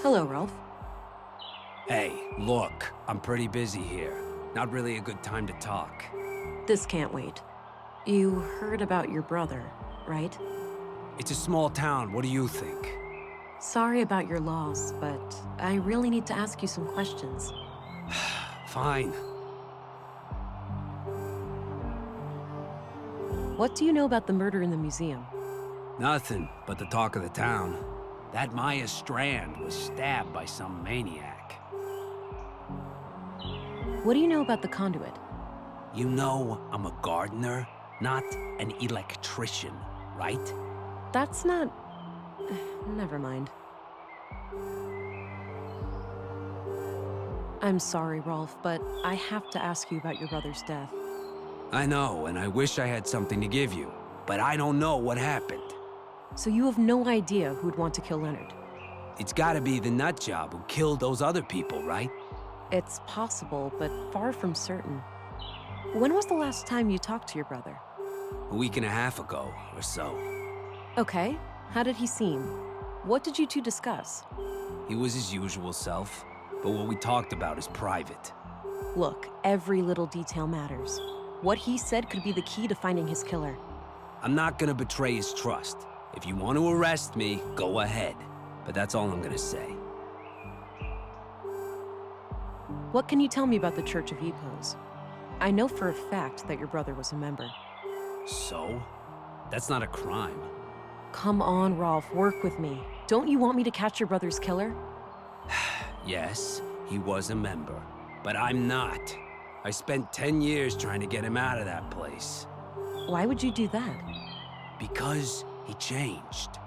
Hello, Ralph. Hey, look, I'm pretty busy here. Not really a good time to talk. This can't wait. You heard about your brother, right? It's a small town, what do you think? Sorry about your loss, but I really need to ask you some questions. Fine. What do you know about the murder in the museum? Nothing but the talk of the town. That Maya Strand was stabbed by some maniac. What do you know about the conduit? You know I'm a gardener, not an electrician, right? That's not... Never mind. I'm sorry, Rolf, but I have to ask you about your brother's death. I know, and I wish I had something to give you, but I don't know what happened. So you have no idea who'd want to kill Leonard? It's gotta be the nutjob who killed those other people, right? It's possible, but far from certain. When was the last time you talked to your brother? A week and a half ago, or so. Okay. How did he seem? What did you two discuss? He was his usual self, but what we talked about is private. Look, every little detail matters. What he said could be the key to finding his killer. I'm not gonna betray his trust. If you want to arrest me, go ahead. But that's all I'm gonna say. What can you tell me about the Church of Epos? I know for a fact that your brother was a member. So? That's not a crime. Come on, Rolf, work with me. Don't you want me to catch your brother's killer? Yes, he was a member, but I'm not. I spent 10 years trying to get him out of that place. Why would you do that? Because he changed.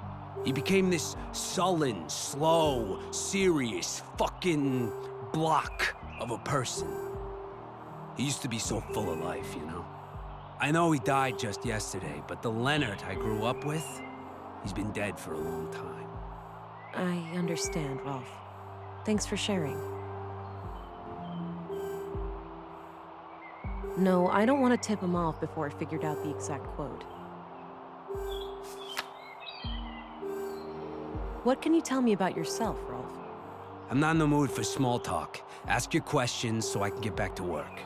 He became this sullen, slow, serious, fucking block of a person. He used to be so full of life, you know? I know he died just yesterday, but the Leonard I grew up with, he's been dead for a long time. I understand, Rolf. Thanks for sharing. No, I don't want to tip him off before I figured out the exact quote. What can you tell me about yourself, Rolf? I'm not in the mood for small talk. Ask your questions so I can get back to work.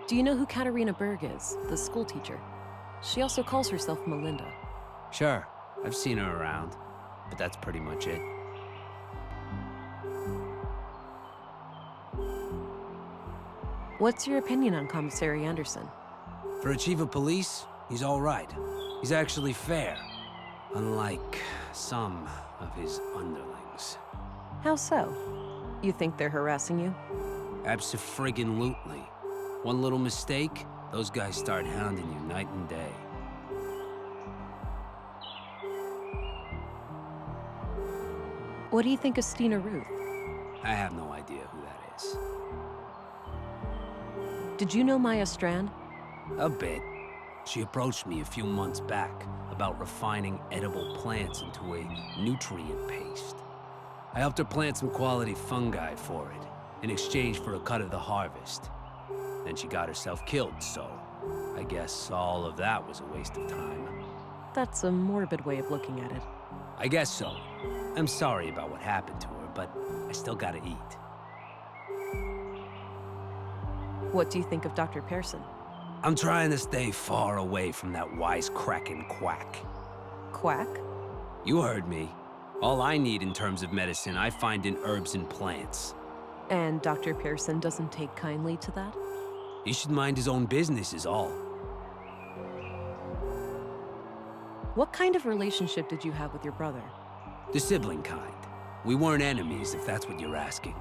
Do you know who Katarina Berg is, the school teacher? She also calls herself Melinda. Sure, I've seen her around, but that's pretty much it. What's your opinion on Commissary Anderson? For a chief of police, he's all right. He's actually fair, unlike some of his underlings. How so? You think they're harassing you? Abso-friggin-lutely. One little mistake, those guys start hounding you night and day. What do you think of Stina Ruth? I have no idea who that is. Did you know Maya Strand? A bit. She approached me a few months back about refining edible plants into a nutrient paste. I helped her plant some quality fungi for it, in exchange for a cut of the harvest. Then she got herself killed, so I guess all of that was a waste of time. That's a morbid way of looking at it. I guess so. I'm sorry about what happened to her, but I still gotta eat. What do you think of Dr. Pearson? I'm trying to stay far away from that wisecracking quack. Quack? You heard me. All I need in terms of medicine, I find in herbs and plants. And Dr. Pearson doesn't take kindly to that? He should mind his own business is all. What kind of relationship did you have with your brother? The sibling kind. We weren't enemies, if that's what you're asking.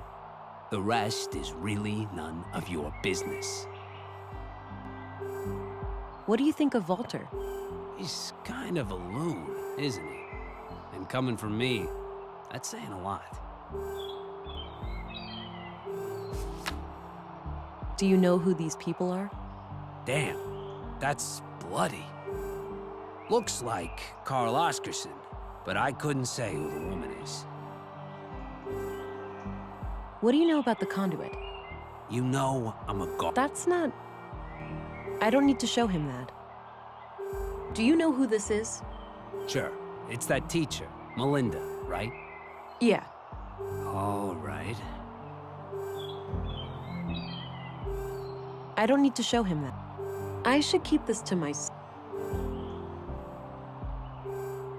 The rest is really none of your business. What do you think of Walter? He's kind of a loon, isn't he? And coming from me, that's saying a lot. Do you know who these people are? Damn, that's bloody. Looks like Carl Oscarson, but I couldn't say who the woman is. What do you know about the conduit? You know I'm a That's not... I don't need to show him that. Do you know who this is? Sure, It's that teacher, Melinda, right? Yeah. All right. I don't need to show him that. I should keep this to myself.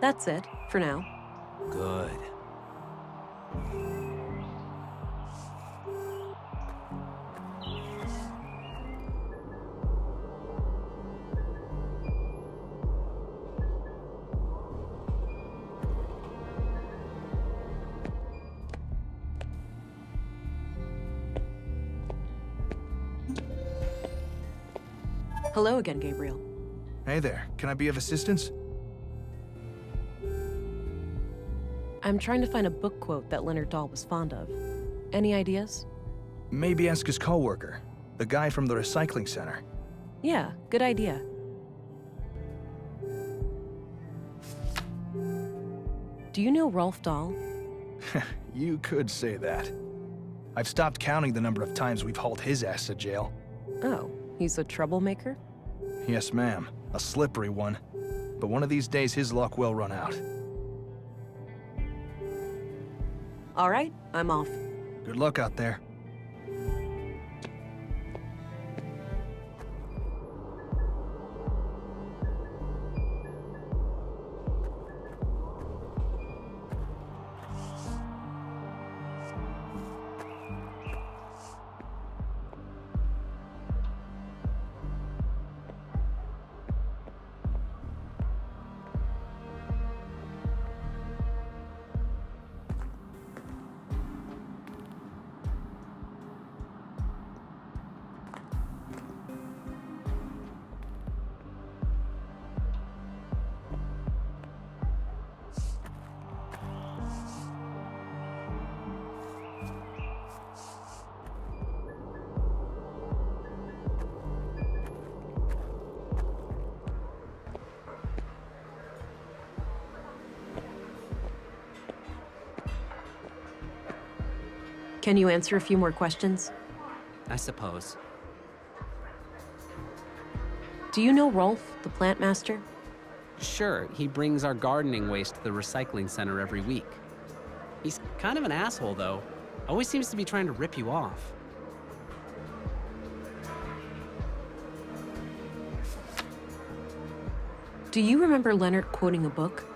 That's it, for now. Good. Hello again, Gabriel. Hey there, can I be of assistance? I'm trying to find a book quote that Leonard Dahl was fond of. Any ideas? Maybe ask his coworker, the guy from the recycling center. Yeah, good idea. Do you know Rolf Dahl? You could say that. I've stopped counting the number of times we've hauled his ass to jail. Oh, he's a troublemaker? Yes, ma'am. A slippery one. But one of these days his luck will run out. All right, I'm off. Good luck out there. Can you answer a few more questions? I suppose. Do you know Rolf, the plant master? Sure, he brings our gardening waste to the recycling center every week. He's kind of an asshole, though. Always seems to be trying to rip you off. Do you remember Leonard quoting a book?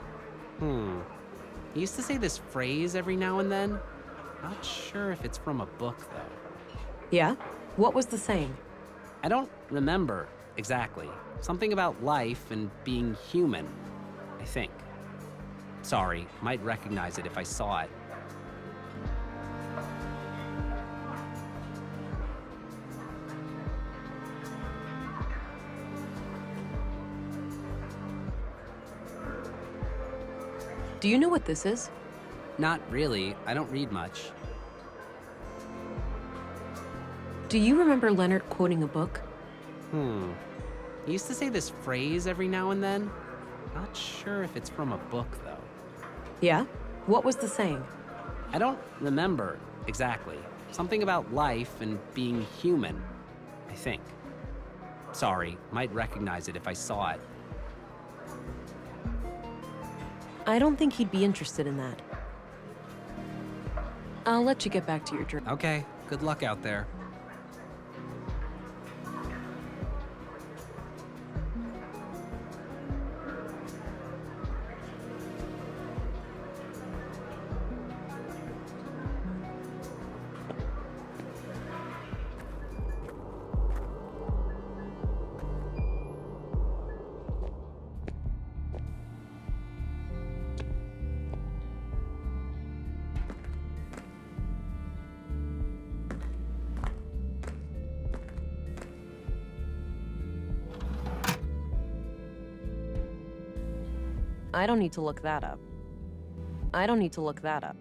He used to say this phrase every now and then. Not sure if it's from a book, though. Yeah? What was the saying? I don't remember exactly. Something about life and being human, I think. Sorry, might recognize it if I saw it. Do you know what this is? Not really. I don't read much. Do you remember Leonard quoting a book? He used to say this phrase every now and then. Not sure if it's from a book, though. Yeah? What was the saying? I don't remember exactly. Something about life and being human, I think. Sorry, might recognize it if I saw it. I don't think he'd be interested in that. I'll let you get back to your drink. Okay, good luck out there. I don't need to look that up. I don't need to look that up.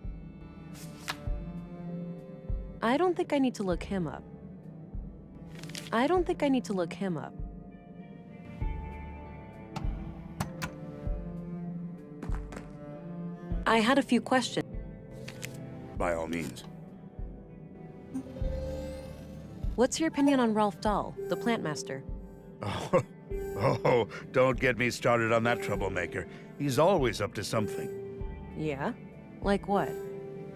I don't think I need to look him up. I don't think I need to look him up. I had a few questions. By all means. What's your opinion on Rolf Dahl, the plant master? Oh, don't get me started on that troublemaker. He's always up to something. Yeah? Like what?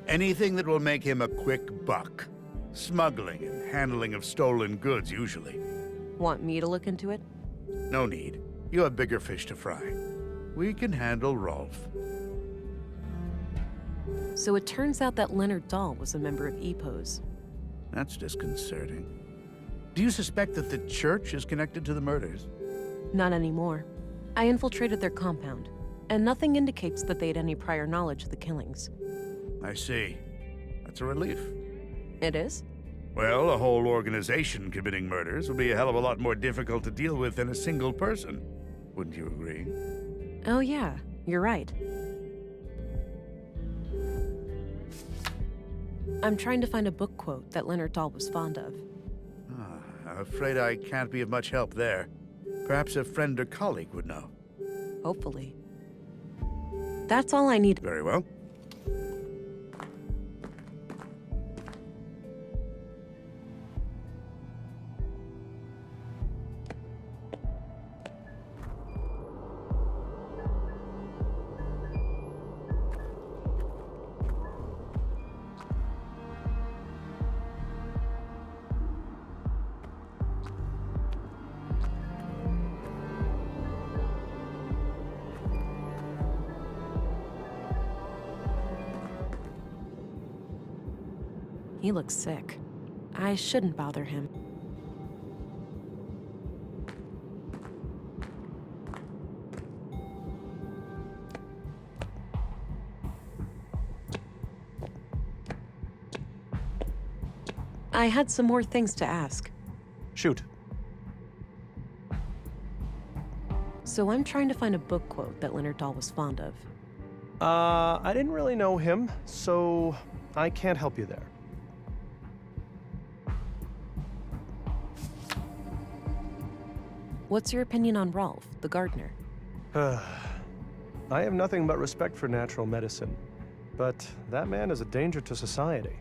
Anything that will make him a quick buck. Smuggling and handling of stolen goods, usually. Want me to look into it? No need. You have bigger fish to fry. We can handle Rolf. So it turns out that Leonard Dahl was a member of EPOS. That's disconcerting. Do you suspect that the church is connected to the murders? Not anymore. I infiltrated their compound, and nothing indicates that they had any prior knowledge of the killings. I see. That's a relief. It is? Well, a whole organization committing murders would be a hell of a lot more difficult to deal with than a single person. Wouldn't you agree? Oh yeah, you're right. I'm trying to find a book quote that Leonard Dahl was fond of. I'm afraid I can't be of much help there. Perhaps a friend or colleague would know. Hopefully. That's all I need. Very well. He looks sick. I shouldn't bother him. I had some more things to ask. Shoot. So I'm trying to find a book quote that Leonard Dahl was fond of. I didn't really know him, so I can't help you there. What's your opinion on Rolf, the gardener? I have nothing but respect for natural medicine, but that man is a danger to society.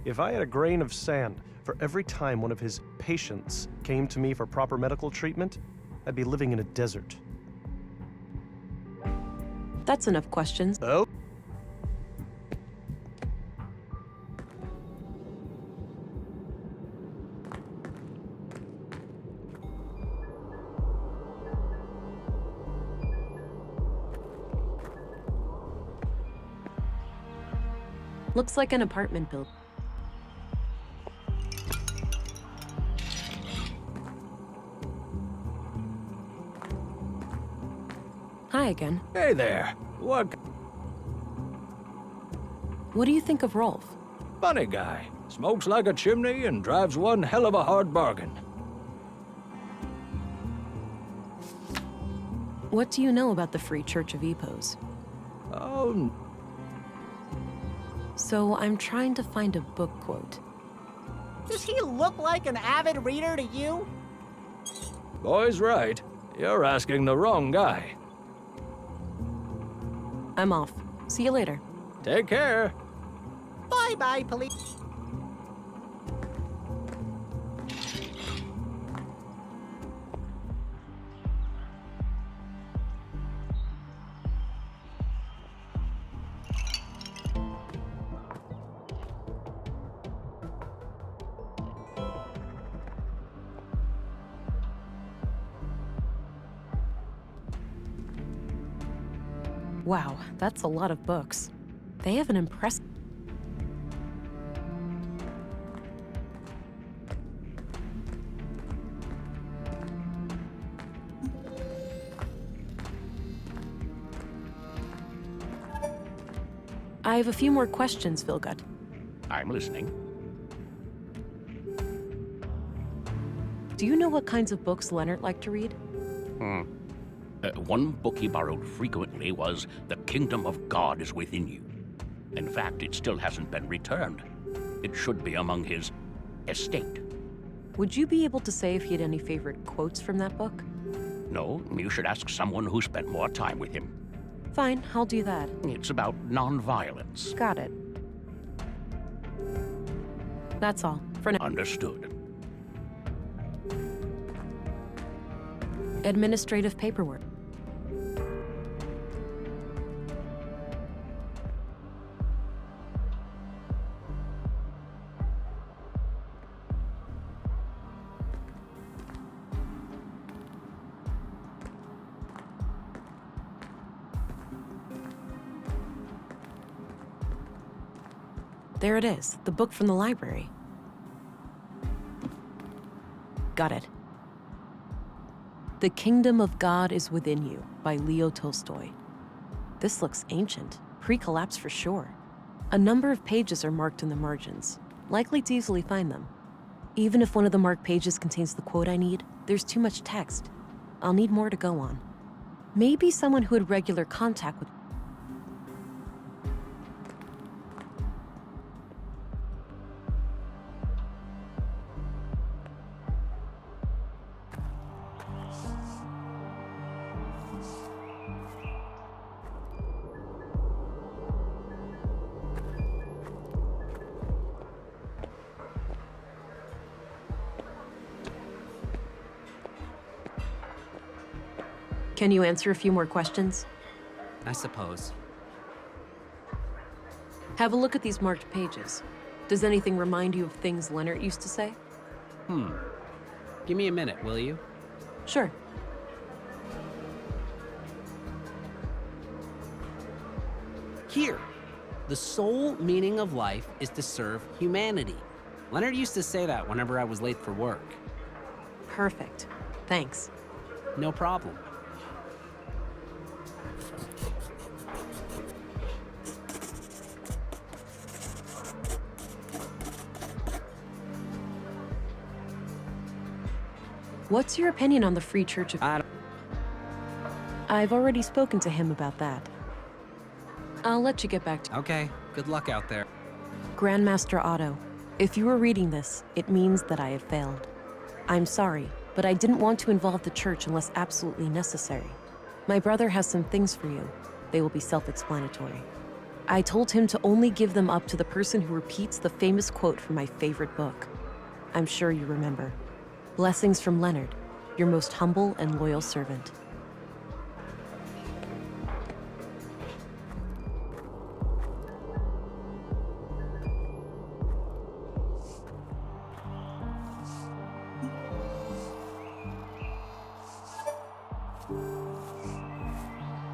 If I had a grain of sand for every time one of his patients came to me for proper medical treatment, I'd be living in a desert. That's enough questions. Oh? Looks like an apartment build. Hi again. Hey there. What What do you think of Rolf? funny guy? Smokes like a chimney and drives one hell of a hard bargain. What do you know about the Free Church of EPOS? Oh, So I'm trying to find a book quote. Does he look like an avid reader to you? boy's right. You're asking the wrong guy. I'm off. See you later. Take care. Bye-bye, police. Wow, that's a lot of books. They have an impressive... I have a few more questions, Vilgut. I'm listening. Do you know what kinds of books Leonard liked to read? One book he borrowed frequently was The Kingdom of God is Within You. In fact, it still hasn't been returned. It should be among his estate. Would you be able to say if he had any favorite quotes from that book? No, you should ask someone who spent more time with him. Fine, I'll do that. It's about nonviolence. Got it. That's all, for now. Understood. Administrative paperwork. There it is, the book from the library. Got it. The Kingdom of God is Within You by Leo Tolstoy. This looks ancient, pre-collapse for sure. A number of pages are marked in the margins, likely to easily find them. Even if one of the marked pages contains the quote I need, there's too much text. I'll need more to go on. Maybe someone who had regular contact with... Can you answer a few more questions? I suppose. Have a look at these marked pages. Does anything remind you of things Leonard used to say? Give me a minute, will you? Sure. Here. The sole meaning of life is to serve humanity. Leonard used to say that whenever I was late for work. Perfect. Thanks. No problem. What's your opinion on the Free Church of... I've already spoken to him about that. I'll let you get back to... Okay, good luck out there. Grandmaster Otto, if you are reading this, it means that I have failed. I'm sorry, but I didn't want to involve the church unless absolutely necessary. My brother has some things for you. They will be self-explanatory. I told him to only give them up to the person who repeats the famous quote from my favorite book. I'm sure you remember. Blessings from Leonard, your most humble and loyal servant.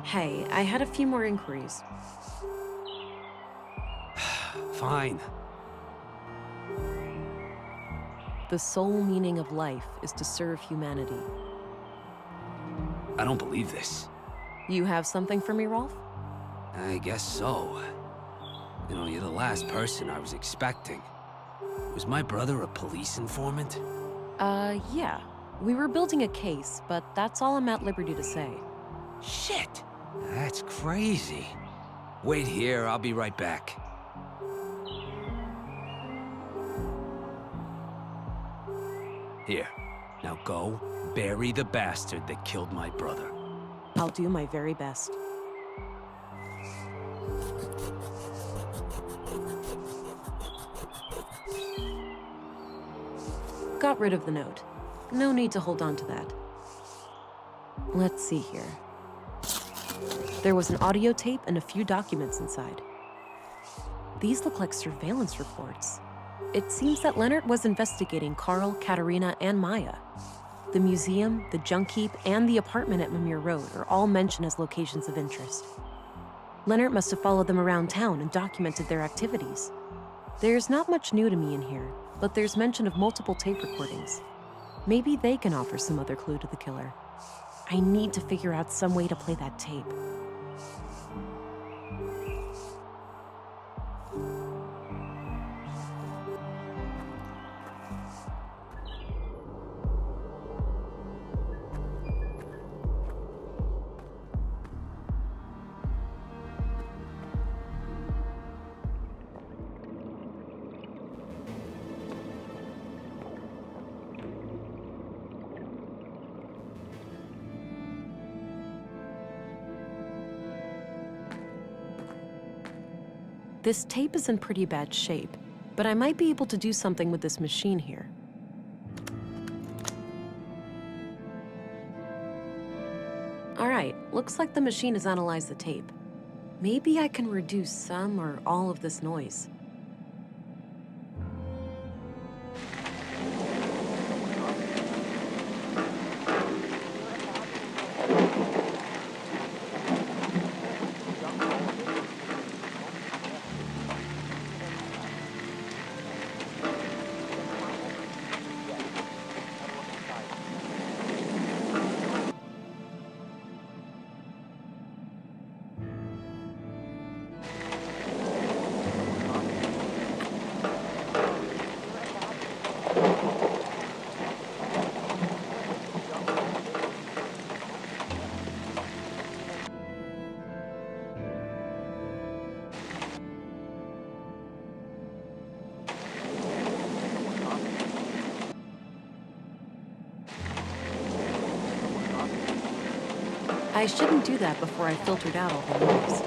Hey, I had a few more inquiries. Fine. The sole meaning of life is to serve humanity. I don't believe this. You have something for me, Rolf? I guess so. You know, you're the last person I was expecting. Was my brother a police informant? Yeah. We were building a case, but that's all I'm at liberty to say. Shit! That's crazy. Wait here, I'll be right back. Here, now go bury the bastard that killed my brother. I'll do my very best. Got rid of the note. No need to hold on to that. Let's see here. There was an audio tape and a few documents inside. These look like surveillance reports. It seems that Leonard was investigating Carl, Katerina, and Maya. The museum, the junk heap, and the apartment at Mimir Road are all mentioned as locations of interest. Leonard must have followed them around town and documented their activities. There's not much new to me in here, but there's mention of multiple tape recordings. Maybe they can offer some other clue to the killer. I need to figure out some way to play that tape. This tape is in pretty bad shape, but I might be able to do something with this machine here. All right, looks like the machine has analyzed the tape. Maybe I can reduce some or all of this noise. I shouldn't do that before I filtered out all the noise.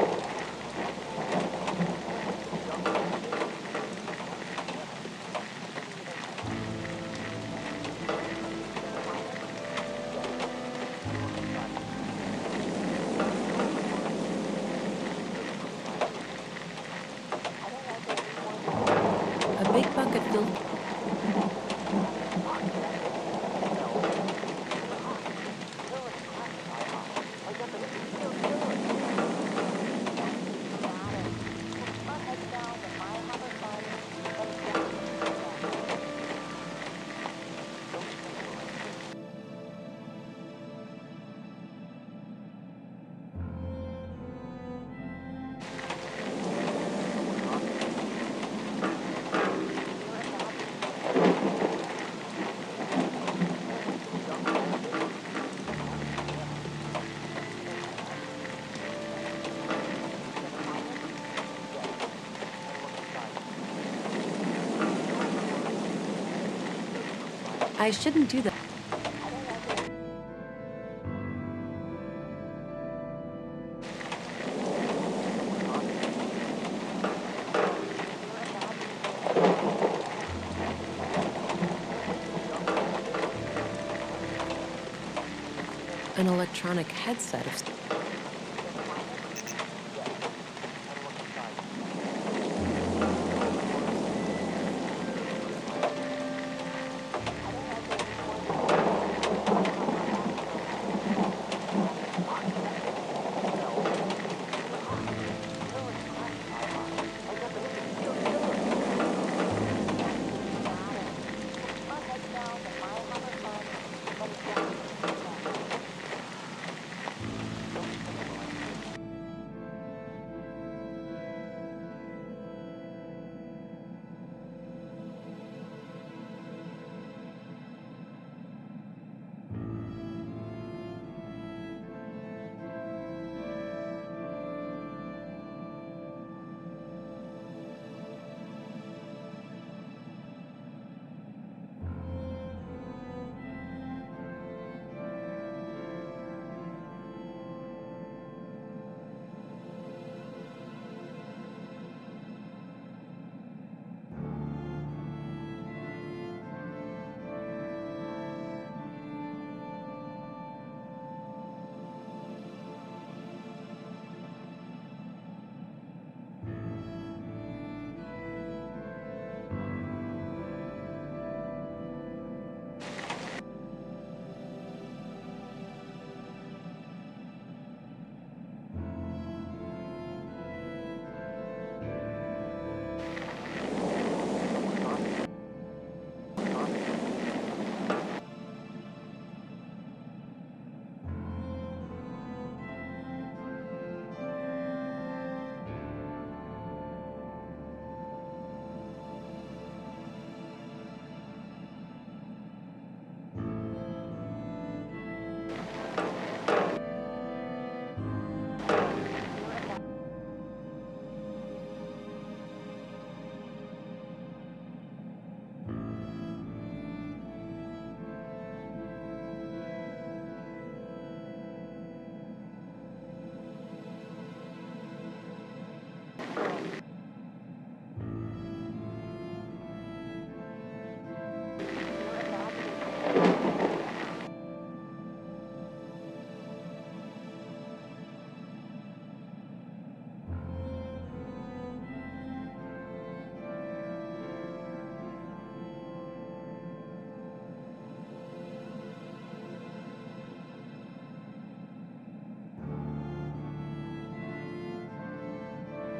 A big bucket filled. I shouldn't do that. An electronic headset of.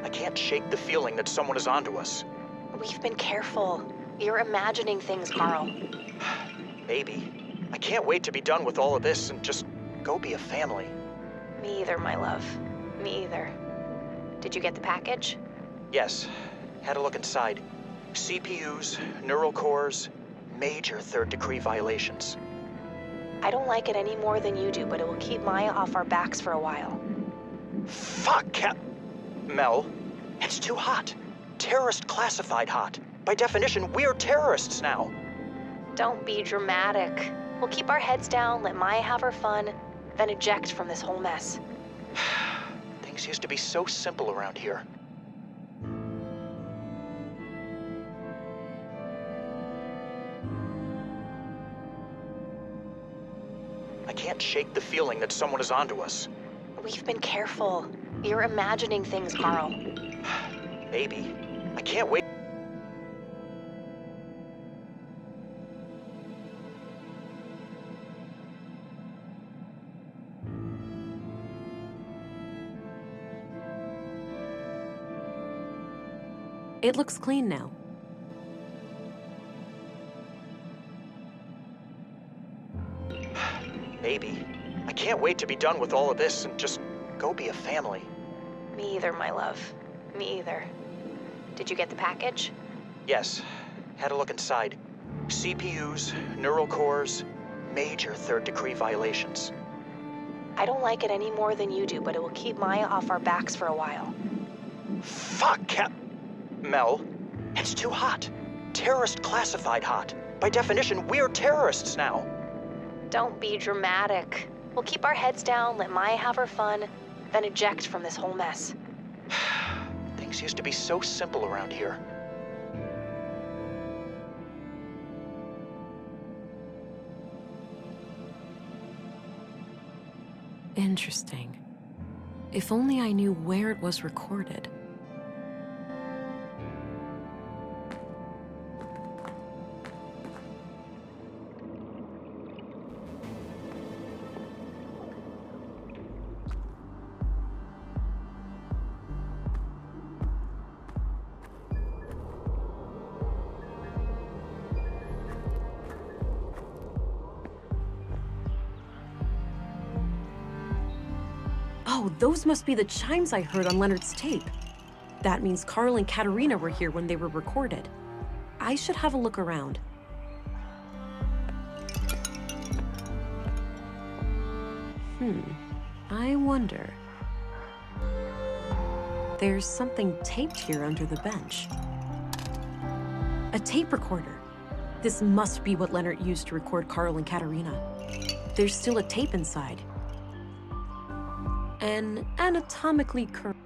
I can't shake the feeling that someone is onto us. We've been careful. You're imagining things, Carl. Maybe. I can't wait to be done with all of this and just go be a family. Me either, my love. Me either. Did you get the package? Yes. Had a look inside. CPUs, neural cores, major third-degree violations. I don't like it any more than you do, but it will keep Maya off our backs for a while. Fuck, Mel, it's too hot. Terrorist classified hot. By definition, we're terrorists now. Don't be dramatic. We'll keep our heads down, let Maya have her fun. then eject from this whole mess. Things used to be so simple around here. I can't shake the feeling that someone is onto us. We've been careful. You're imagining things, Carl. Maybe. I can't wait. It looks clean now. Maybe. I can't wait to be done with all of this and just go be a family. Me either, my love. Me either. Did you get the package? Yes. Had a look inside. CPUs, neural cores, major third-degree violations. I don't like it any more than you do, but it will keep Maya off our backs for a while. Fuck, Mel, it's too hot. Terrorist classified hot. By definition, we're terrorists now. Don't be dramatic. We'll keep our heads down, let Maya have her fun, then eject from this whole mess. Things used to be so simple around here. Interesting. If only I knew where it was recorded. Oh, those must be the chimes I heard on Leonard's tape. That means Carl and Katerina were here when they were recorded. I should have a look around. I wonder. There's something taped here under the bench. A tape recorder. This must be what Leonard used to record Carl and Katerina. There's still a tape inside. An anatomically correct.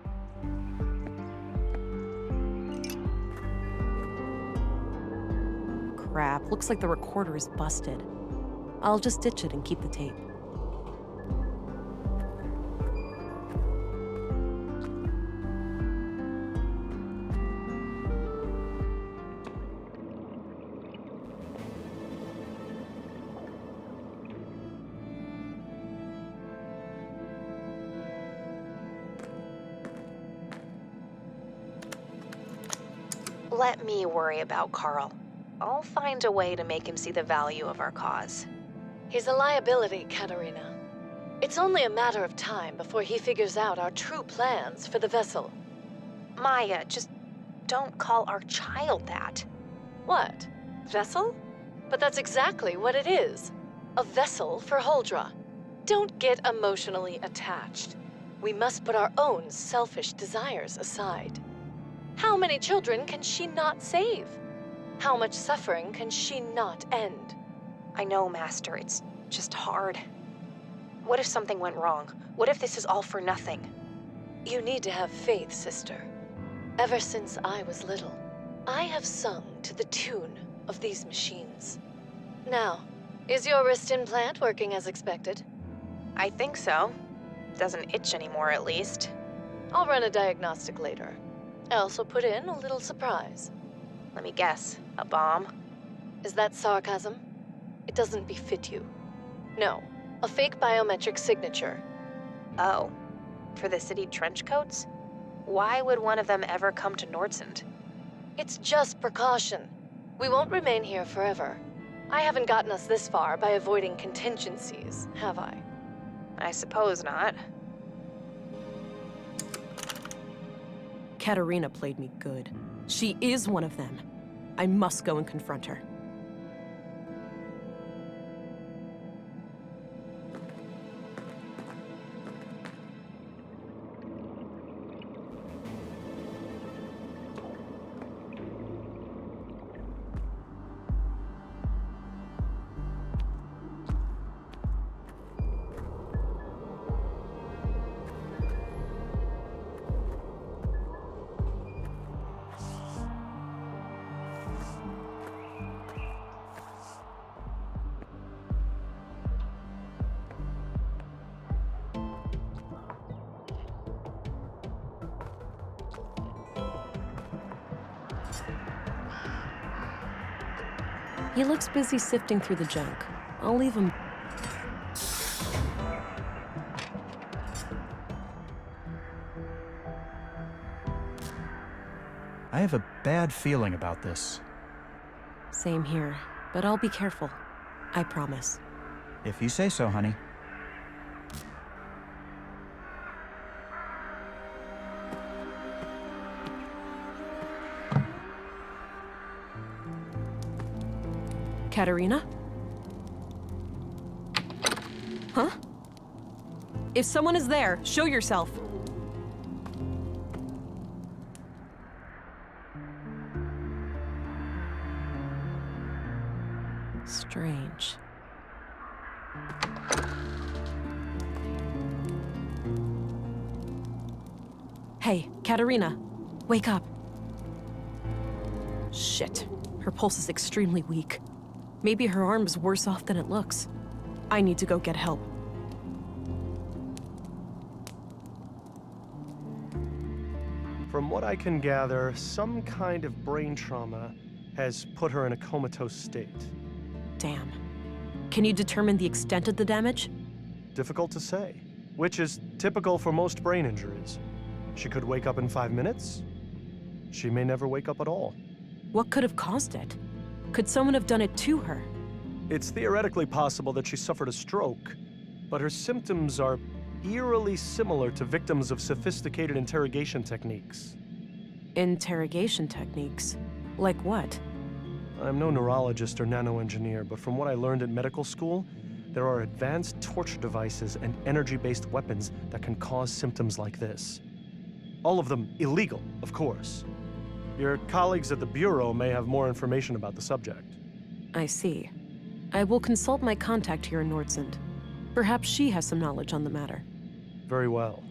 Crap, looks like the recorder is busted. I'll just ditch it and keep the tape. Let me worry about Carl. I'll find a way to make him see the value of our cause. He's a liability, Katerina. It's only a matter of time before he figures out our true plans for the vessel. Maya, just don't call our child that. What? Vessel? But that's exactly what it is. A vessel for Huldra. Don't get emotionally attached. We must put our own selfish desires aside. How many children can she not save? How much suffering can she not end? I know, Master. It's just hard. What if something went wrong? What if this is all for nothing? You need to have faith, sister. Ever since I was little, I have sung to the tune of these machines. Now, is your wrist implant working as expected? I think so. Doesn't itch anymore, at least. I'll run a diagnostic later. I also put in a little surprise. Let me guess. A bomb? Is that sarcasm? It doesn't befit you. No, a fake biometric signature. Oh, for the city trench coats? Why would one of them ever come to Nordsund? It's just precaution. We won't remain here forever. I haven't gotten us this far by avoiding contingencies, have I? I suppose not. Katerina played me good. She is one of them. I must go and confront her. He looks busy sifting through the junk. I'll leave him. I have a bad feeling about this. Same here, but I'll be careful. I promise. If you say so, honey. Katerina? Huh? If someone is there, show yourself. Strange. Hey, Katerina, wake up. Shit, her pulse is extremely weak. Maybe her arm is worse off than it looks. I need to go get help. From what I can gather, some kind of brain trauma has put her in a comatose state. Damn. Can you determine the extent of the damage? Difficult to say, which is typical for most brain injuries. She could wake up in 5 minutes. She may never wake up at all. What could have caused it? Could someone have done it to her? It's theoretically possible that she suffered a stroke, but her symptoms are eerily similar to victims of sophisticated interrogation techniques. Interrogation techniques? Like what? I'm no neurologist or nanoengineer, but from what I learned at medical school, there are advanced torture devices and energy-based weapons that can cause symptoms like this. All of them illegal, of course. Your colleagues at the Bureau may have more information about the subject. I see. I will consult my contact here in Nordsund. Perhaps she has some knowledge on the matter. Very well.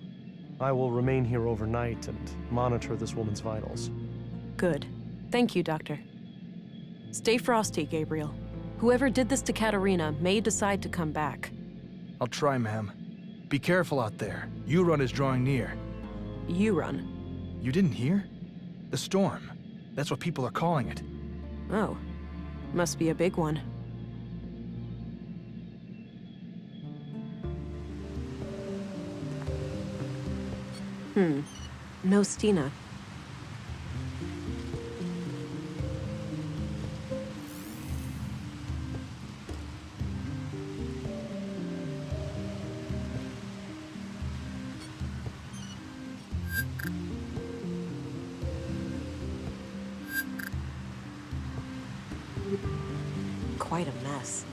I will remain here overnight and monitor this woman's vitals. Good. Thank you, Doctor. Stay frosty, Gabriel. Whoever did this to Katerina may decide to come back. I'll try, ma'am. Be careful out there. Euron is drawing near. Euron? You didn't hear? The storm. That's what people are calling it. Oh. Must be a big one. No Stina. Quite a mess.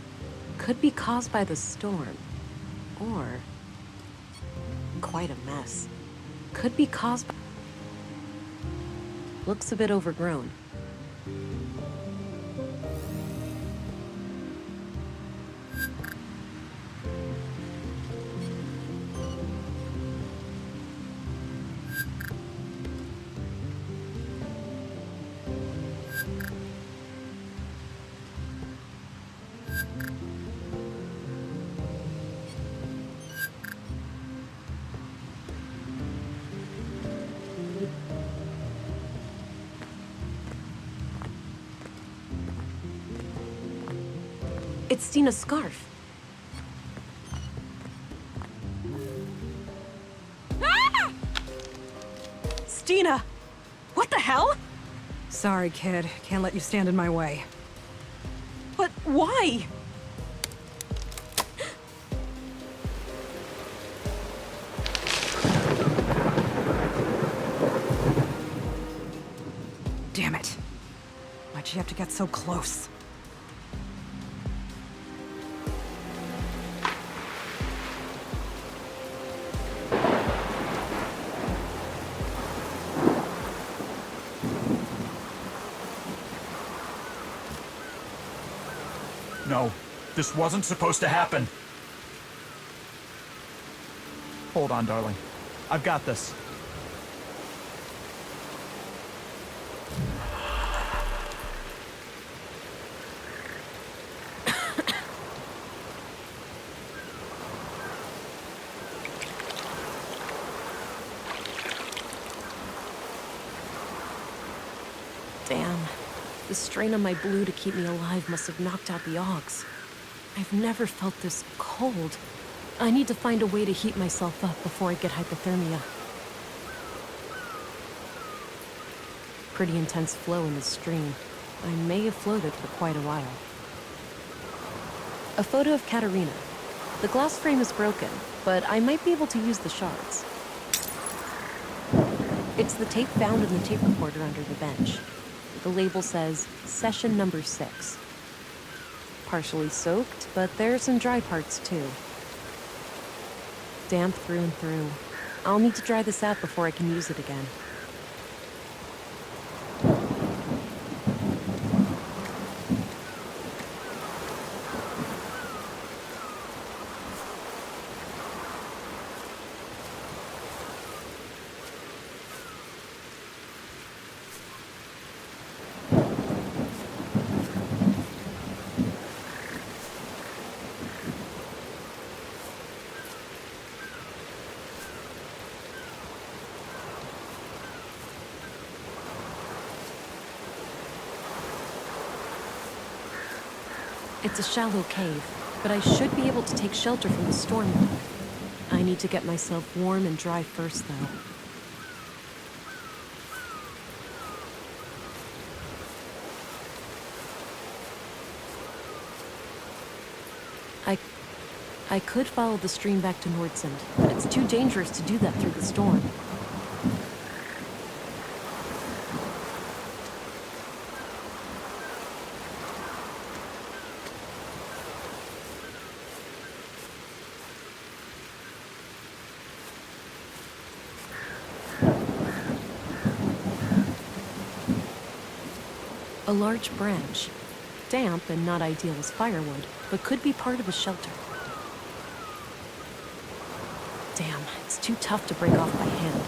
Could be caused by the storm. Or... quite a mess. Could be caused by... Looks a bit overgrown. It's Stina's scarf. Ah! Stina! What the hell? Sorry, kid. Can't let you stand in my way. But why? Damn it. Why'd she have to get so close? No, this wasn't supposed to happen. Hold on, darling. I've got this. Damn. The strain on my blue to keep me alive must have knocked out the Augs. I've never felt this cold. I need to find a way to heat myself up before I get hypothermia. Pretty intense flow in the stream. I may have floated for quite a while. A photo of Katerina. The glass frame is broken, but I might be able to use the shards. It's the tape found in the tape recorder under the bench. The label says, Session Number 6. Partially soaked, but there are some dry parts too. Damp through and through. I'll need to dry this out before I can use it again. It's a shallow cave, but I should be able to take shelter from the storm. I need to get myself warm and dry first, though. I could follow the stream back to Nordsund, but it's too dangerous to do that through the storm. A large branch. Damp and not ideal as firewood, but could be part of a shelter. Damn, it's too tough to break off by hand.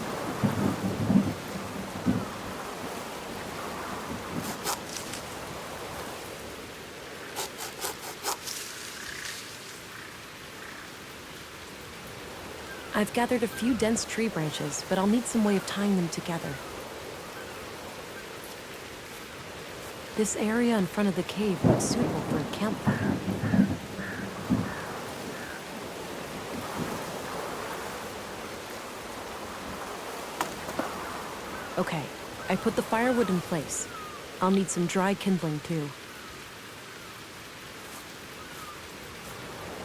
I've gathered a few dense tree branches, but I'll need some way of tying them together. This area in front of the cave looks suitable for a campfire. Okay, I put the firewood in place. I'll need some dry kindling too.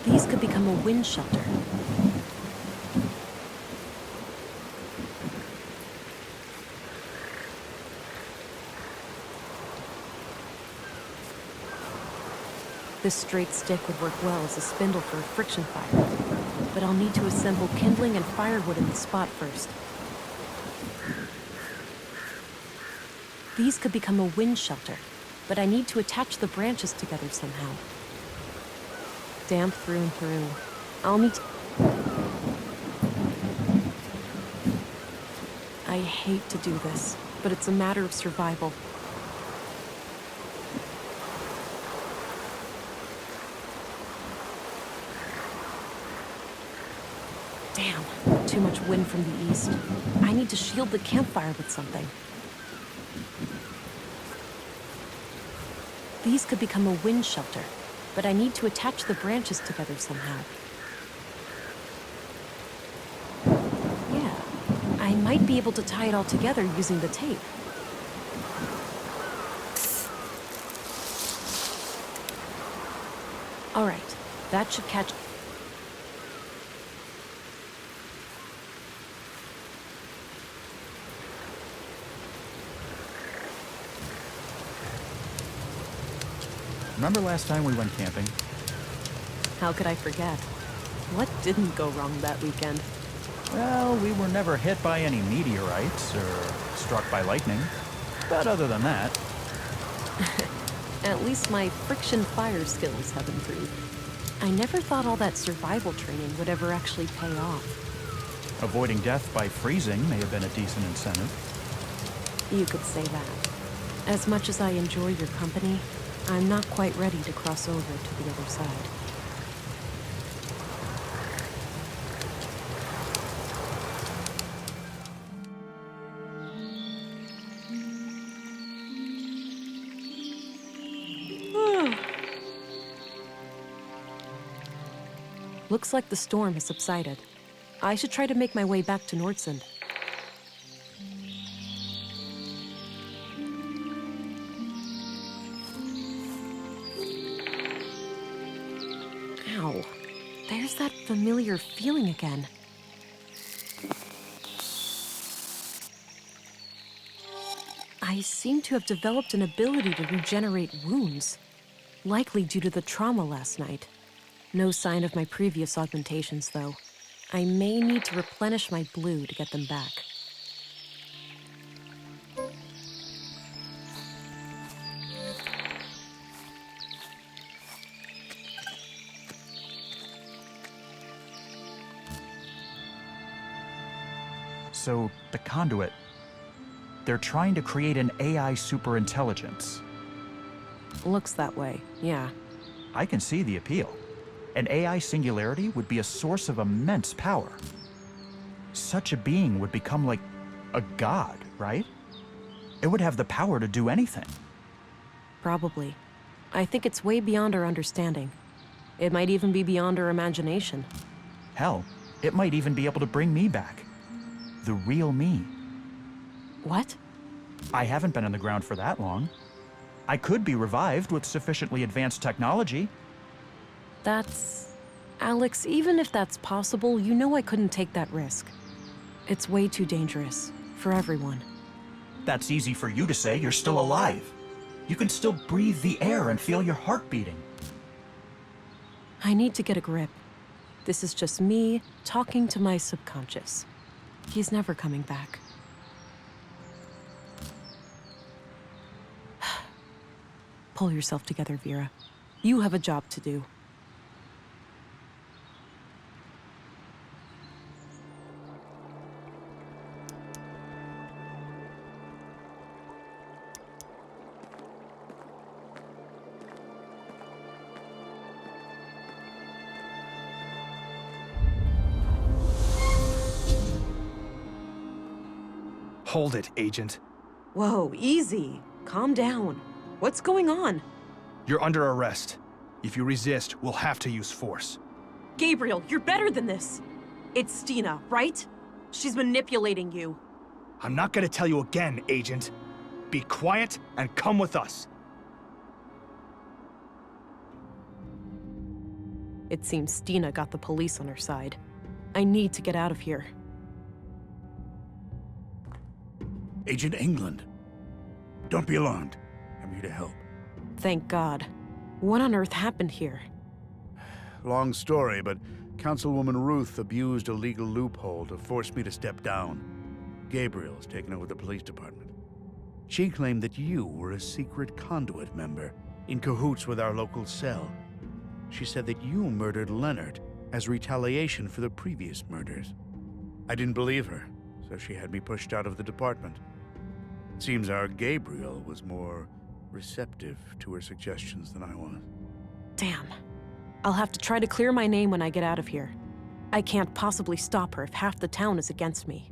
These could become a wind shelter. This straight stick would work well as a spindle for a friction fire, but I'll need to assemble kindling and firewood in the spot first. These could become a wind shelter, but I need to attach the branches together somehow. Damp through and through. I'll need to... I hate to do this, but it's a matter of survival. Damn, too much wind from the east. I need to shield the campfire with something. These could become a wind shelter, but I need to attach the branches together somehow. Yeah, I might be able to tie it all together using the tape. All right, that should catch... Remember last time we went camping? How could I forget? What didn't go wrong that weekend? Well, we were never hit by any meteorites or struck by lightning. But other than that... At least my friction fire skills have improved. I never thought all that survival training would ever actually pay off. Avoiding death by freezing may have been a decent incentive. You could say that. As much as I enjoy your company, I'm not quite ready to cross over to the other side. Looks like the storm has subsided. I should try to make my way back to Nordsund. Ow. There's that familiar feeling again. I seem to have developed an ability to regenerate wounds, likely due to the trauma last night. No sign of my previous augmentations, though. I may need to replenish my blue to get them back. So, the conduit. They're trying to create an AI superintelligence. Looks that way, yeah. I can see the appeal. An AI singularity would be a source of immense power. Such a being would become like a god, right? It would have the power to do anything. Probably. I think it's way beyond our understanding. It might even be beyond our imagination. Hell, it might even be able to bring me back. The real me. What? I haven't been on the ground for that long. I could be revived with sufficiently advanced technology. That's... Alex, even if that's possible, you know I couldn't take that risk. It's way too dangerous. For everyone. That's easy for you to say. You're still alive. You can still breathe the air and feel your heart beating. I need to get a grip. This is just me talking to my subconscious. He's never coming back. Pull yourself together, Vera. You have a job to do. Hold it, Agent. Whoa, easy. Calm down. What's going on? You're under arrest. If you resist, we'll have to use force. Gabriel, you're better than this. It's Stina, right? She's manipulating you. I'm not gonna tell you again, Agent. Be quiet and come with us. It seems Stina got the police on her side. I need to get out of here. Agent England. Don't be alarmed. I'm here to help. Thank God. What on earth happened here? Long story, but Councilwoman Ruth abused a legal loophole to force me to step down. Gabriel's taken over the police department. She claimed that you were a secret conduit member, in cahoots with our local cell. She said that you murdered Leonard as retaliation for the previous murders. I didn't believe her, so she had me pushed out of the department. It seems our Gabriel was more receptive to her suggestions than I was. Damn. I'll have to try to clear my name when I get out of here. I can't possibly stop her if half the town is against me.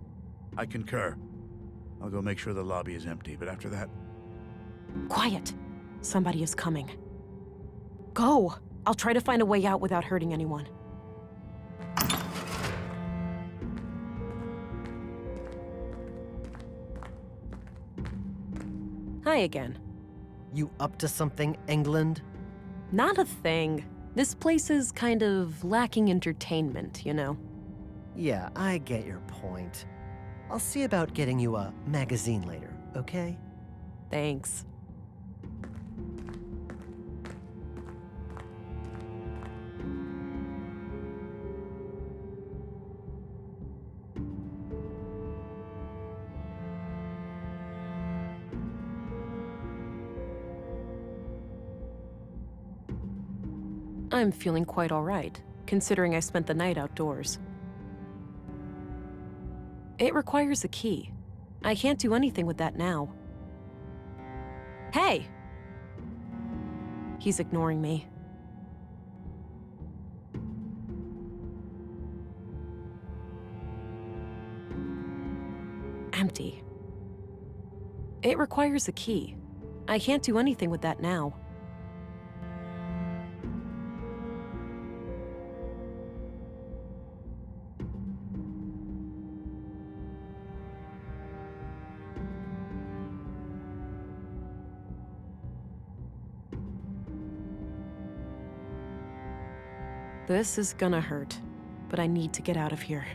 I concur. I'll go make sure the lobby is empty, but after that... Quiet. Somebody is coming. Go! I'll try to find a way out without hurting anyone. Hi again. You up to something, England? Not a thing. This place is kind of lacking entertainment, you know? Yeah, I get your point. I'll see about getting you a magazine later, okay? Thanks. I'm feeling quite all right, considering I spent the night outdoors. It requires a key. I can't do anything with that now. Hey! He's ignoring me. Empty. It requires a key. I can't do anything with that now. This is gonna hurt, but I need to get out of here.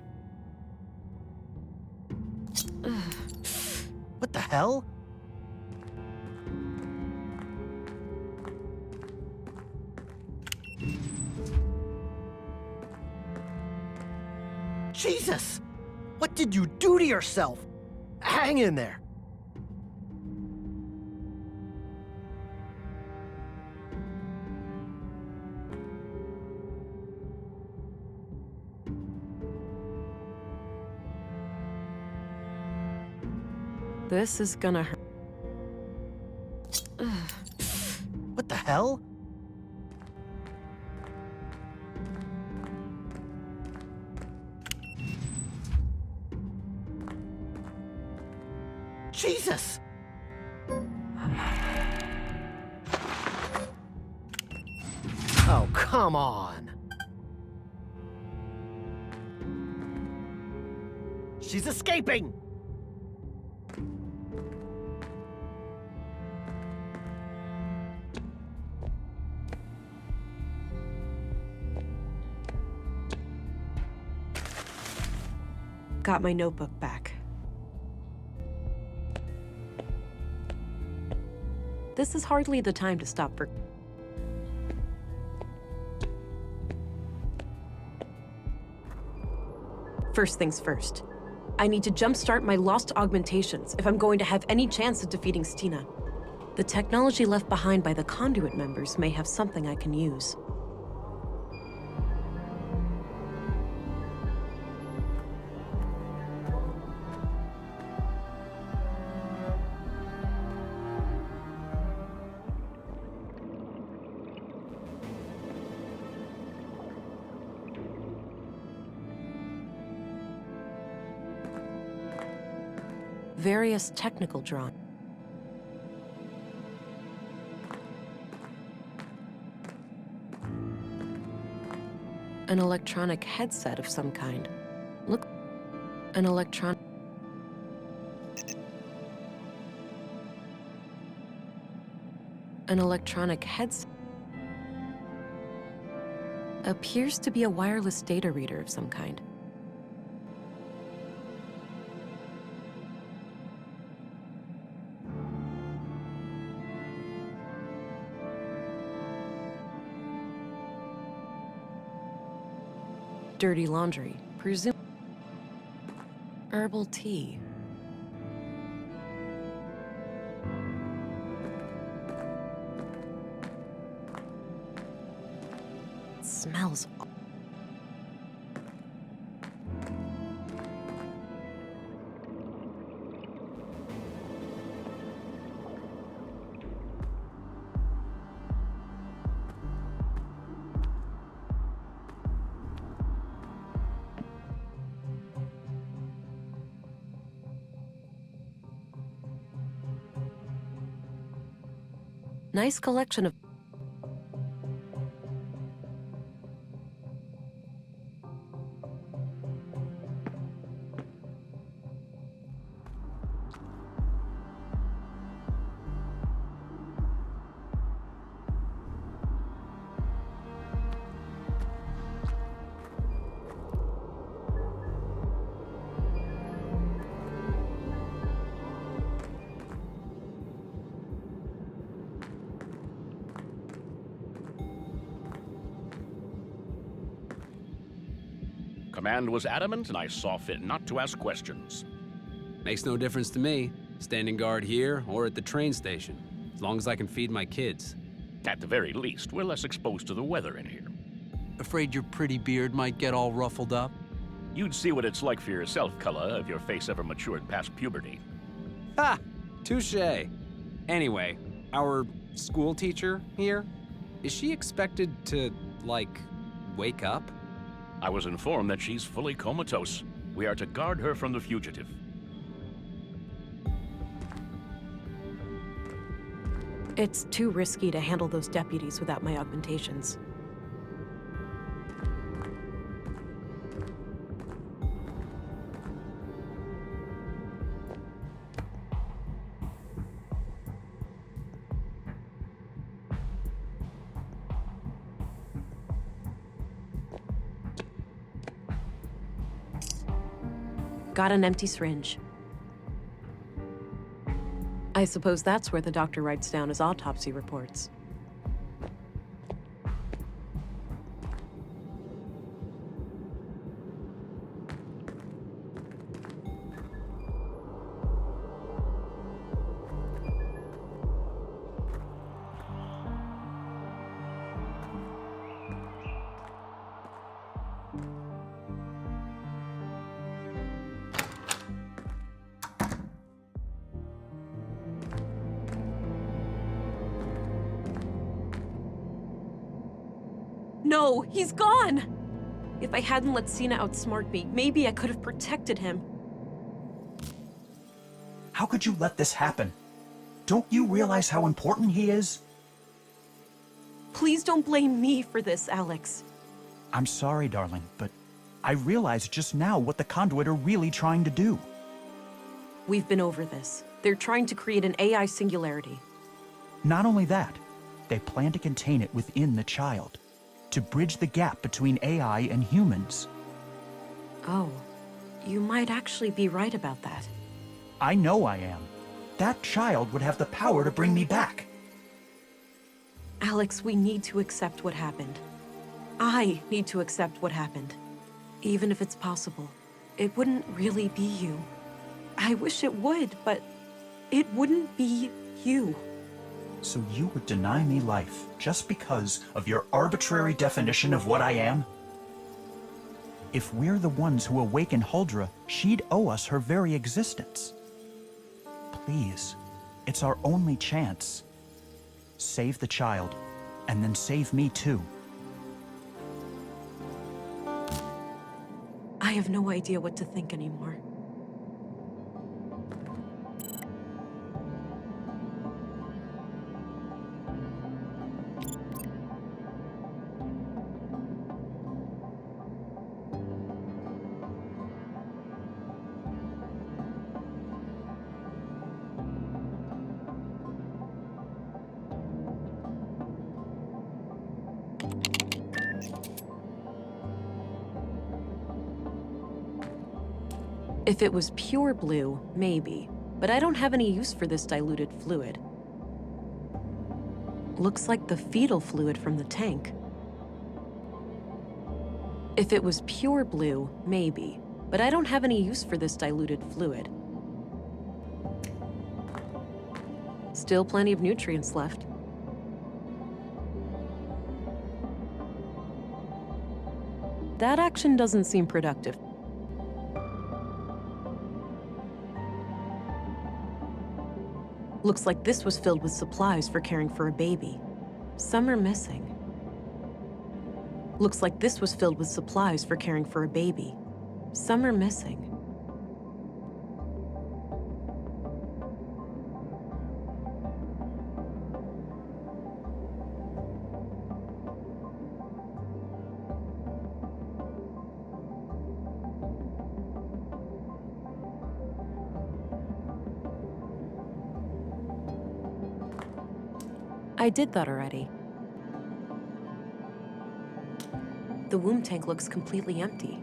What the hell? Jesus! What did you do to yourself? Hang in there. This is gonna hurt. What the hell? Jesus! Oh, come on. She's escaping! Got my notebook back. This is hardly the time to stop for... First things first. I need to jumpstart my lost augmentations if I'm going to have any chance of defeating Stina. The technology left behind by the Conduit members may have something I can use. Various technical drawings. An electronic headset of some kind. Look, an electronic... An electronic headset. Appears to be a wireless data reader of some kind. Dirty laundry, presume. Herbal tea. It smells. Nice collection of... Command was adamant, and I saw fit not to ask questions. Makes no difference to me, standing guard here or at the train station, as long as I can feed my kids. At the very least, we're less exposed to the weather in here. Afraid your pretty beard might get all ruffled up? You'd see what it's like for yourself, Cullah, if your face ever matured past puberty. Ha! Touché. Anyway, our school teacher here, is she expected to, like, wake up? I was informed that she's fully comatose. We are to guard her from the fugitive. It's too risky to handle those deputies without my augmentations. Got an empty syringe. I suppose that's where the doctor writes down his autopsy reports. No, he's gone! If I hadn't let Sina outsmart me, maybe I could have protected him. How could you let this happen? Don't you realize how important he is? Please don't blame me for this, Alex. I'm sorry, darling, but I realized just now what the Conduit are really trying to do. We've been over this. They're trying to create an AI singularity. Not only that, they plan to contain it within the child, to bridge the gap between AI and humans. Oh, you might actually be right about that. I know I am. That child would have the power to bring me back. Alex, we need to accept what happened. I need to accept what happened. Even if it's possible, it wouldn't really be you. I wish it would, but it wouldn't be you. So you would deny me life just because of your arbitrary definition of what I am? If we're the ones who awaken Huldra, she'd owe us her very existence. Please, it's our only chance. Save the child, and then save me too. I have no idea what to think anymore. If it was pure blue, maybe. But I don't have any use for this diluted fluid. Looks like the fetal fluid from the tank. If it was pure blue, maybe. But I don't have any use for this diluted fluid. Still plenty of nutrients left. That action doesn't seem productive. Looks like this was filled with supplies for caring for a baby. Some are missing. Looks like this was filled with supplies for caring for a baby. Some are missing. I did that already. The womb tank looks completely empty.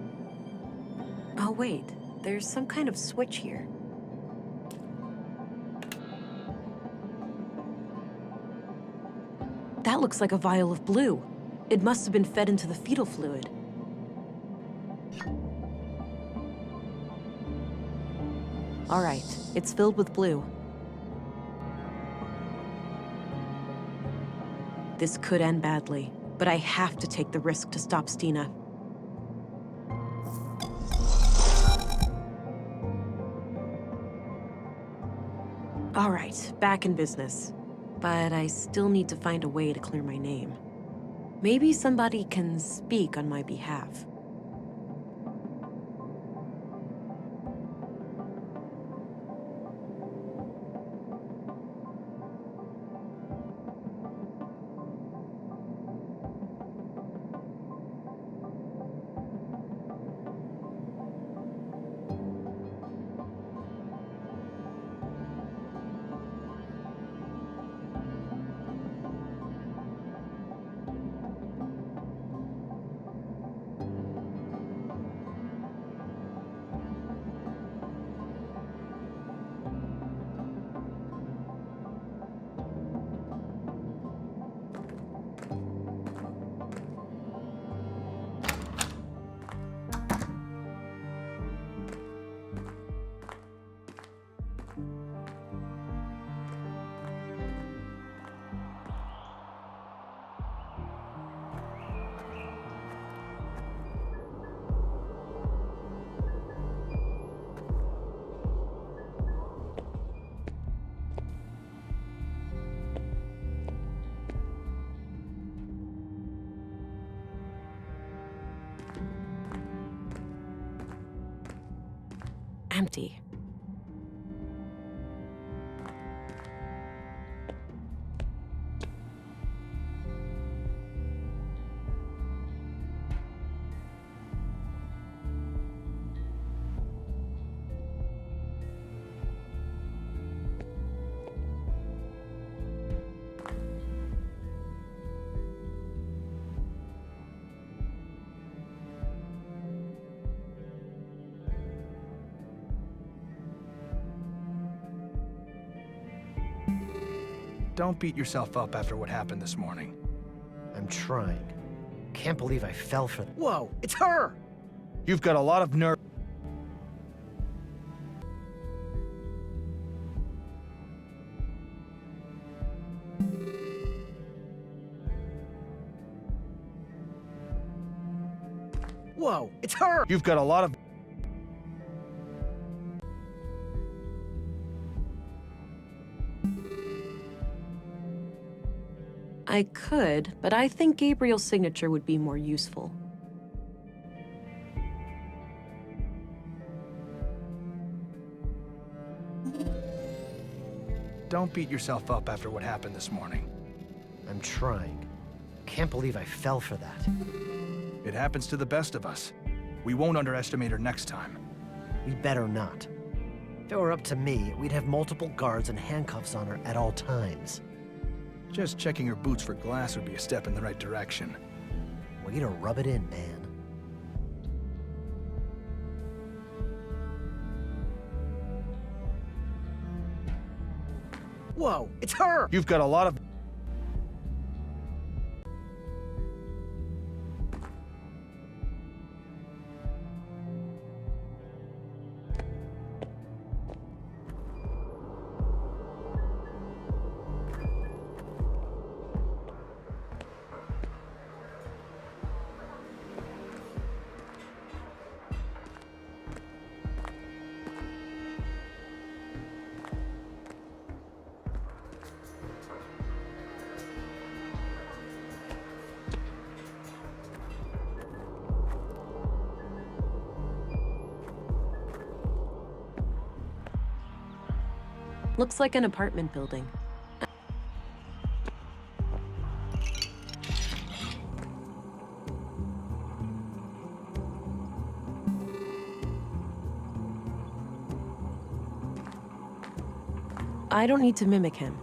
Oh wait, there's some kind of switch here. That looks like a vial of blue. It must have been fed into the fetal fluid. All right, it's filled with blue. This could end badly, but I have to take the risk to stop Stina. All right, back in business. But I still need to find a way to clear my name. Maybe somebody can speak on my behalf. Empty. Don't beat yourself up after what happened this morning. I'm trying. Can't believe I fell for that. Whoa, it's her! You've got a lot of nerve. Whoa, it's her! You've got a lot of... I could, but I think Gabriel's signature would be more useful. Don't beat yourself up after what happened this morning. I'm trying. Can't believe I fell for that. It happens to the best of us. We won't underestimate her next time. We better not. If it were up to me, we'd have multiple guards and handcuffs on her at all times. Just checking her boots for glass would be a step in the right direction. Way to rub it in, man. Whoa, it's her! You've got a lot of... Looks like an apartment building. I don't need to mimic him.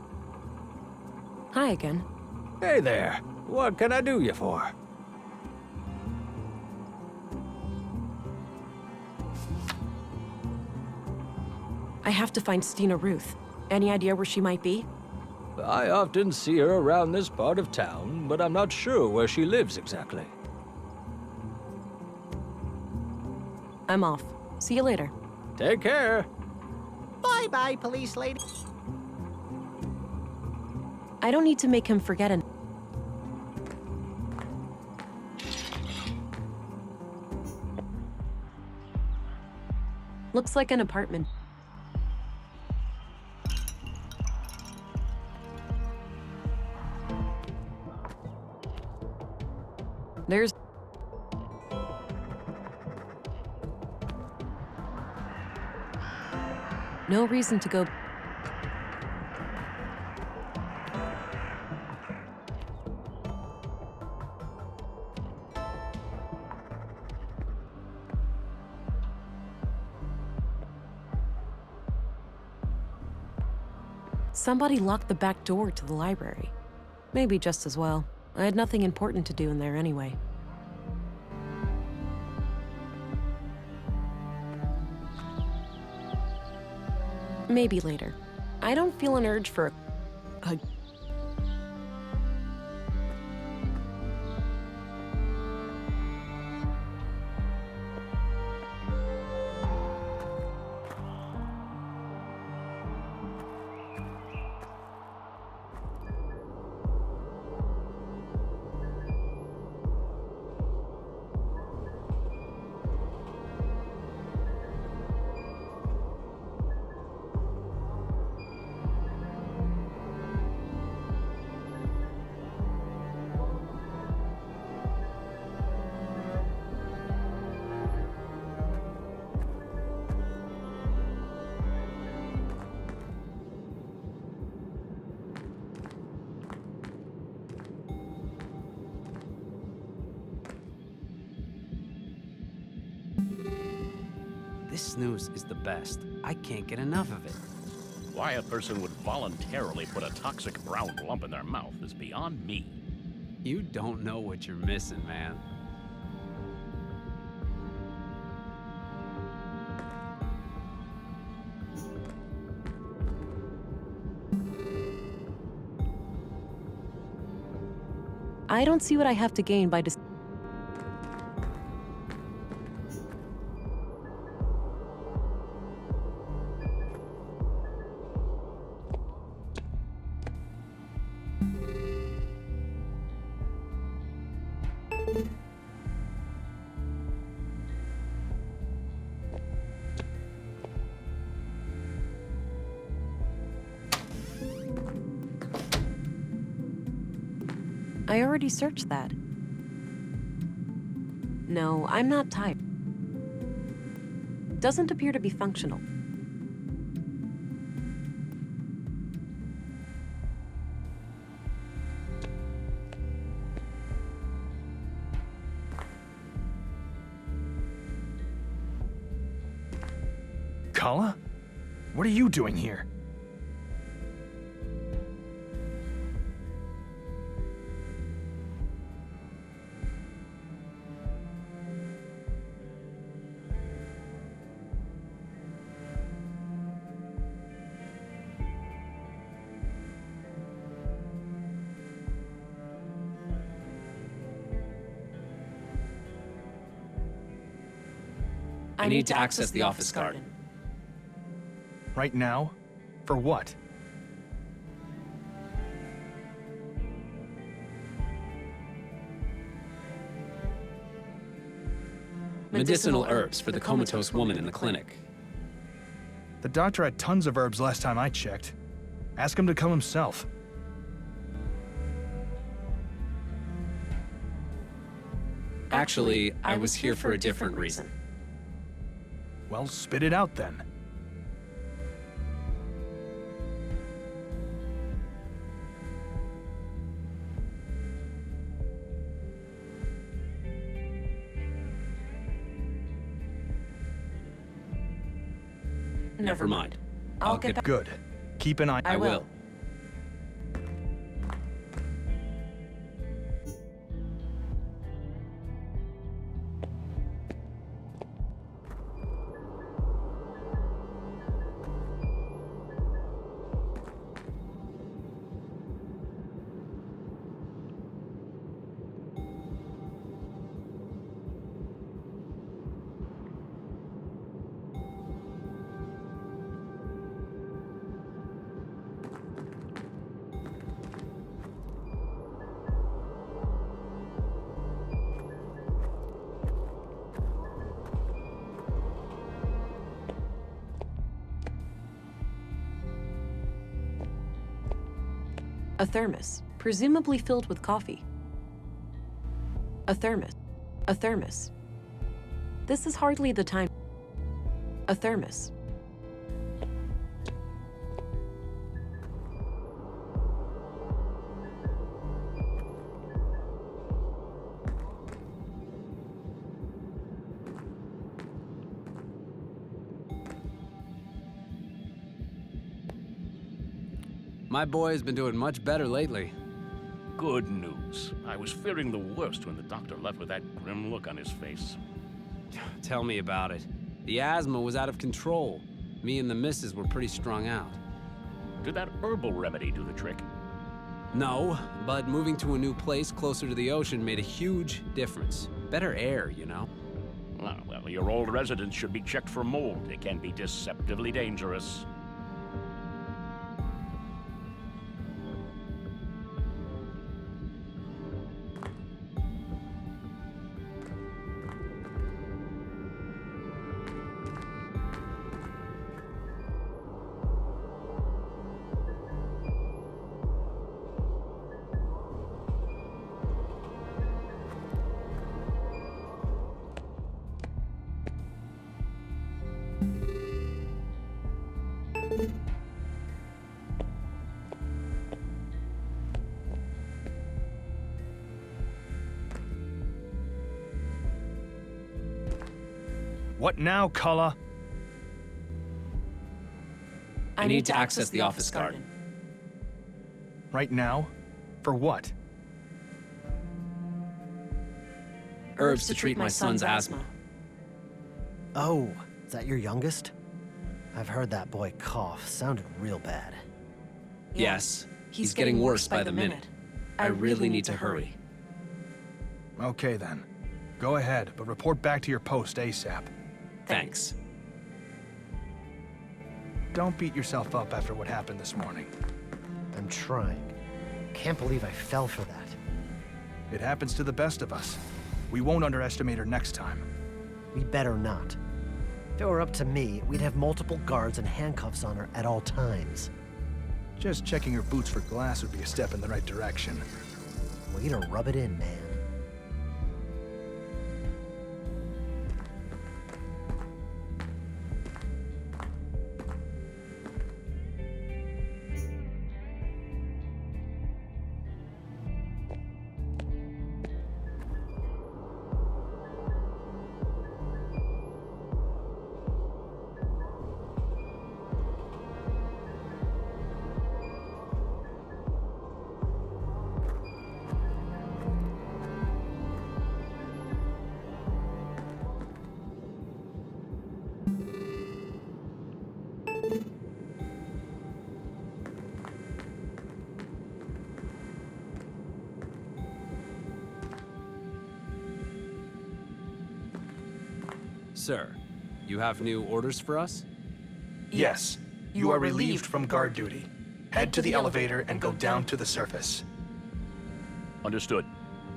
Hi again. Hey there. What can I do you for? I have to find Stina Ruth. Any idea where she might be? I often see her around this part of town, but I'm not sure where she lives exactly. I'm off. See you later. Take care. Bye-bye, police lady. I don't need to make him forget an... Looks like an apartment. There's... no reason to go... Somebody locked the back door to the library. Maybe just as well. I had nothing important to do in there anyway. Maybe later. I don't feel an urge for a... This snooze is the best. I can't get enough of it. Why a person would voluntarily put a toxic brown lump in their mouth is beyond me. You don't know what you're missing, man. I don't see what I have to gain by I already searched that. No, I'm not tired. Doesn't appear to be functional. Kala? What are you doing here? I need to access the office garden. Right now? For what? Medicinal herbs for the comatose woman in the clinic. The doctor had tons of herbs last time I checked. Ask him to come himself. Actually, I was here for a different reason. Well, spit it out then. Never mind. I'll get back. Good. Keep an eye. I will. A thermos, presumably filled with coffee. A thermos. A thermos. This is hardly the time. A thermos. My boy's been doing much better lately. Good news. I was fearing the worst when the doctor left with that grim look on his face. Tell me about it. The asthma was out of control. Me and the missus were pretty strung out. Did that herbal remedy do the trick? No, but moving to a new place closer to the ocean made a huge difference. Better air, you know? Well, your old residence should be checked for mold. It can be deceptively dangerous. What now, Kala? I need to access the office garden. Right now? For what? Herbs to treat my son's asthma. Oh, is that your youngest? I've heard that boy cough. Sounded real bad. Yes, he's getting worse by the minute. I really need to hurry. Okay then. Go ahead, but report back to your post ASAP. Thanks. Don't beat yourself up after what happened this morning. I'm trying. Can't believe I fell for that. It happens to the best of us. We won't underestimate her next time. We better not. If it were up to me, we'd have multiple guards and handcuffs on her at all times. Just checking her boots for glass would be a step in the right direction. Way to rub it in, man. Sir, you have new orders for us? Yes. You are relieved from guard duty. Head to the elevator and go down to the surface. Understood.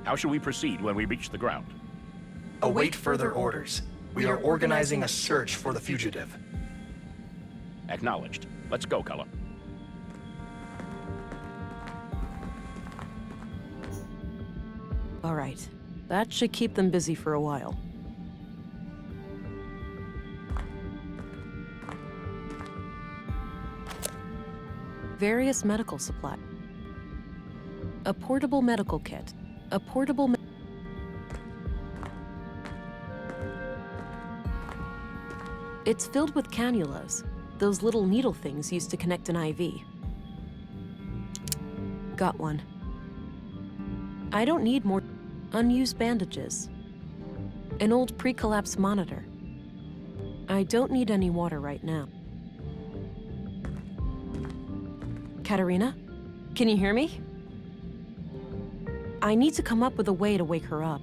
How shall we proceed when we reach the ground? Await further orders. We are organizing a search for the fugitive. Acknowledged. Let's go, Cullen. All right. That should keep them busy for a while. Various medical supplies. A portable medical kit. A portable It's filled with cannulas, those little needle things used to connect an IV. Got one. I don't need more unused bandages. An old pre-collapse monitor. I don't need any water right now. Katerina? Can you hear me? I need to come up with a way to wake her up.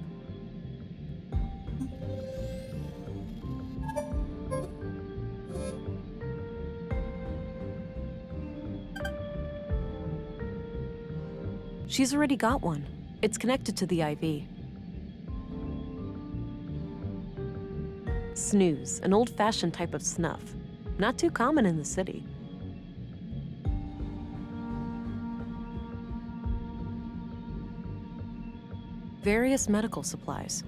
She's already got one. It's connected to the IV. Snooze, an old-fashioned type of snuff. Not too common in the city. Various medical supplies.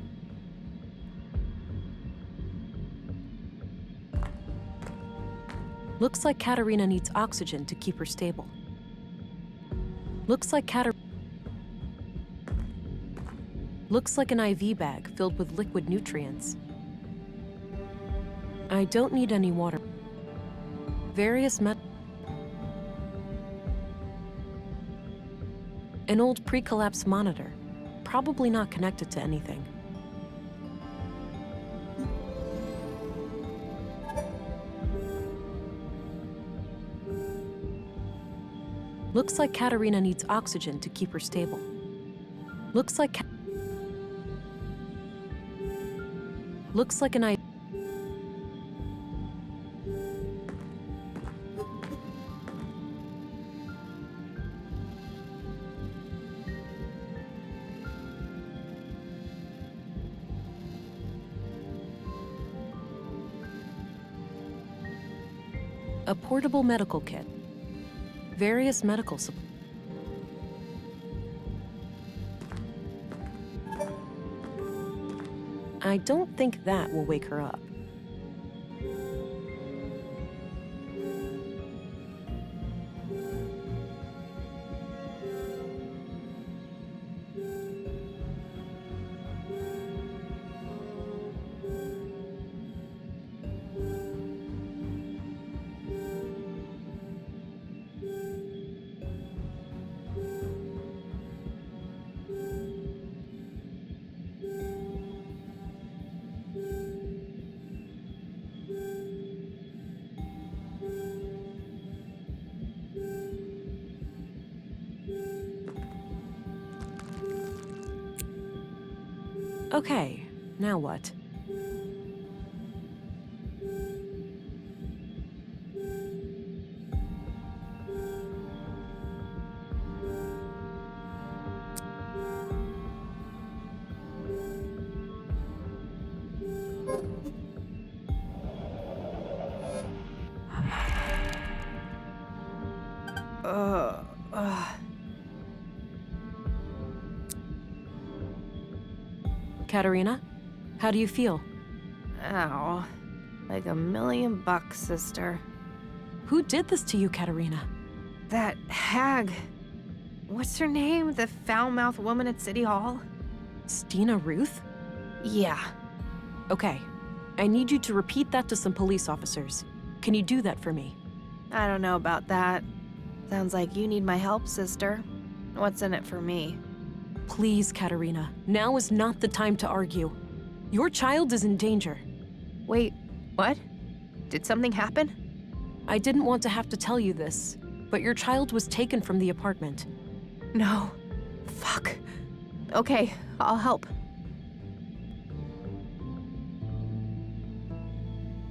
Looks like Katerina needs oxygen to keep her stable. Looks like Looks like an IV bag filled with liquid nutrients. I don't need any water. Various An old pre-collapse monitor. Probably not connected to anything. Looks like Katerina needs oxygen to keep her stable. Looks like an A portable medical kit. Various medical supplies. I don't think that will wake her up. Okay, now what? Katerina, how do you feel? Ow. Like $1,000,000, sister. Who did this to you, Katerina? That hag. What's her name? The foul-mouthed woman at City Hall? Stina Ruth? Yeah. Okay. I need you to repeat that to some police officers. Can you do that for me? I don't know about that. Sounds like you need my help, sister. What's in it for me? Please, Katerina. Now is not the time to argue. Your child is in danger. Wait, what? Did something happen? I didn't want to have to tell you this, but your child was taken from the apartment. No. Fuck. Okay, I'll help.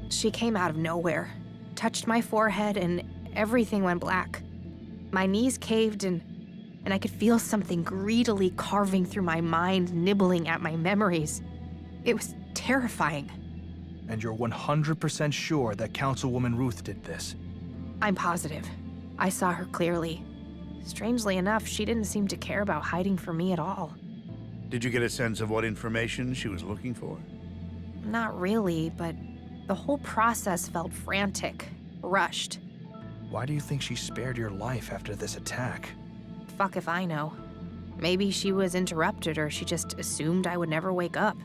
She came out of nowhere, touched my forehead, and everything went black. My knees caved and I could feel something greedily carving through my mind, nibbling at my memories. It was terrifying. And you're 100% sure that Councilwoman Ruth did this? I'm positive. I saw her clearly. Strangely enough, she didn't seem to care about hiding from me at all. Did you get a sense of what information she was looking for? Not really, but the whole process felt frantic, rushed. Why do you think she spared your life after this attack? Fuck if I know. Maybe she was interrupted or she just assumed I would never wake up.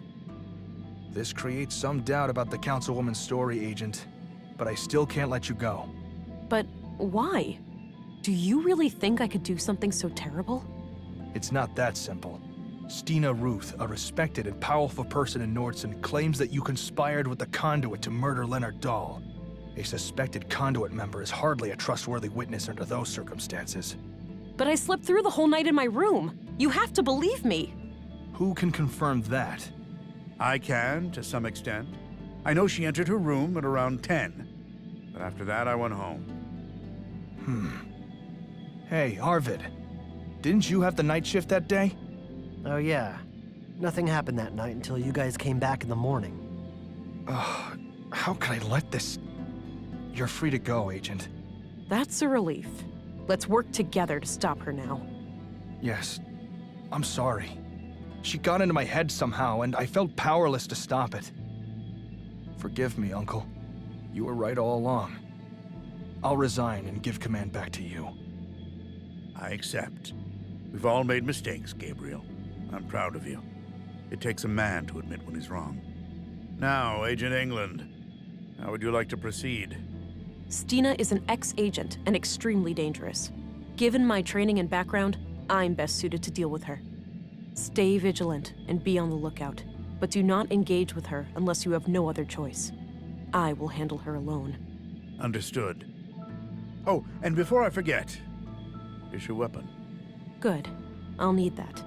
This creates some doubt about the Councilwoman's story, Agent, but I still can't let you go. But why? Do you really think I could do something so terrible? It's not that simple. Stina Ruth, a respected and powerful person in Nordson, claims that you conspired with the Conduit to murder Leonard Dahl. A suspected Conduit member is hardly a trustworthy witness under those circumstances. But I slept through the whole night in my room. You have to believe me. Who can confirm that? I can, to some extent. I know she entered her room at around 10. But after that, I went home. Hey, Arvid. Didn't you have the night shift that day? Oh yeah. Nothing happened that night until you guys came back in the morning. How could I let this... You're free to go, Agent. That's a relief. Let's work together to stop her now. Yes. I'm sorry. She got into my head somehow, and I felt powerless to stop it. Forgive me, Uncle. You were right all along. I'll resign and give command back to you. I accept. We've all made mistakes, Gabriel. I'm proud of you. It takes a man to admit when he's wrong. Now, Agent England, how would you like to proceed? Stina is an ex-agent and extremely dangerous. Given my training and background, I'm best suited to deal with her. Stay vigilant and be on the lookout, but do not engage with her unless you have no other choice. I will handle her alone. Understood. Oh, and before I forget, here's your weapon. Good. I'll need that.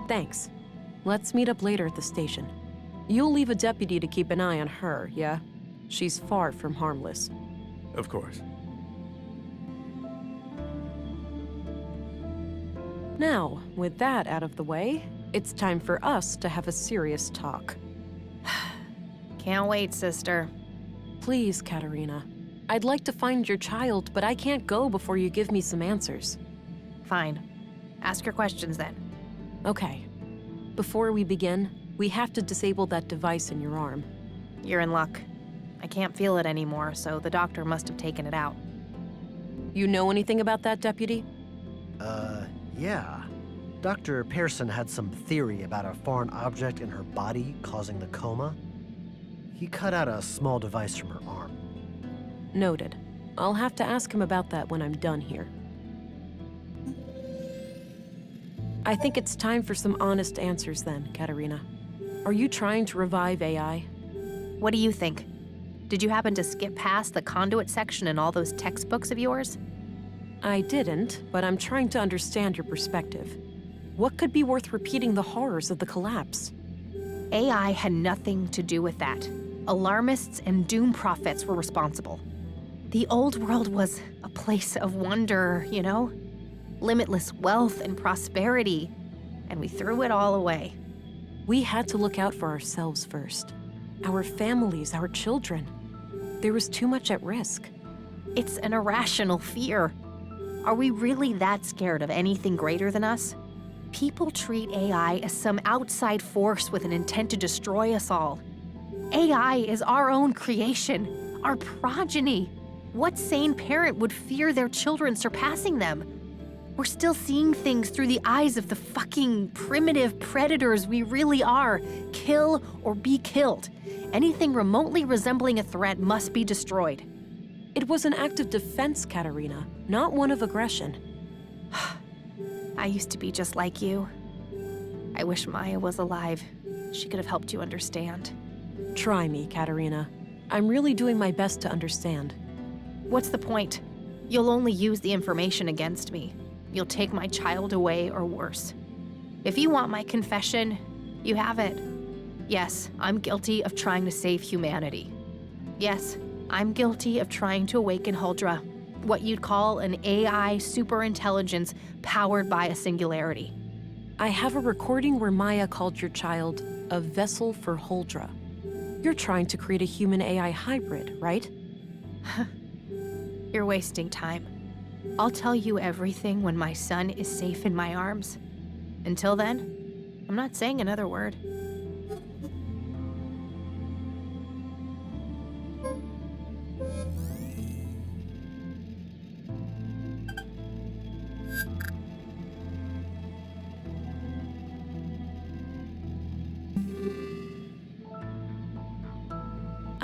Thanks. Let's meet up later at the station. You'll leave a deputy to keep an eye on her, yeah? She's far from harmless. Of course. Now, with that out of the way, it's time for us to have a serious talk. Can't wait, sister. Please, Katerina. I'd like to find your child, but I can't go before you give me some answers. Fine. Ask your questions then. Okay. Before we begin, we have to disable that device in your arm. You're in luck. I can't feel it anymore, so the doctor must have taken it out. You know anything about that, Deputy? Yeah. Dr. Pearson had some theory about a foreign object in her body causing the coma. He cut out a small device from her arm. Noted. I'll have to ask him about that when I'm done here. I think it's time for some honest answers then, Katerina. Are you trying to revive AI? What do you think? Did you happen to skip past the conduit section in all those textbooks of yours? I didn't, but I'm trying to understand your perspective. What could be worth repeating the horrors of the collapse? AI had nothing to do with that. Alarmists and doom prophets were responsible. The old world was a place of wonder, you know? Limitless wealth and prosperity, and we threw it all away. We had to look out for ourselves first. Our families, our children. There was too much at risk. It's an irrational fear. Are we really that scared of anything greater than us? People treat AI as some outside force with an intent to destroy us all. AI is our own creation, our progeny. What sane parent would fear their children surpassing them? We're still seeing things through the eyes of the fucking primitive predators we really are. Kill or be killed. Anything remotely resembling a threat must be destroyed. It was an act of defense, Katerina, not one of aggression. I used to be just like you. I wish Maya was alive. She could have helped you understand. Try me, Katerina. I'm really doing my best to understand. What's the point? You'll only use the information against me. You'll take my child away or worse. If you want my confession, you have it. Yes, I'm guilty of trying to save humanity. Yes, I'm guilty of trying to awaken Huldra, what you'd call an AI superintelligence powered by a singularity. I have a recording where Maya called your child a vessel for Huldra. You're trying to create a human-AI hybrid, right? You're wasting time. I'll tell you everything when my son is safe in my arms. Until then, I'm not saying another word.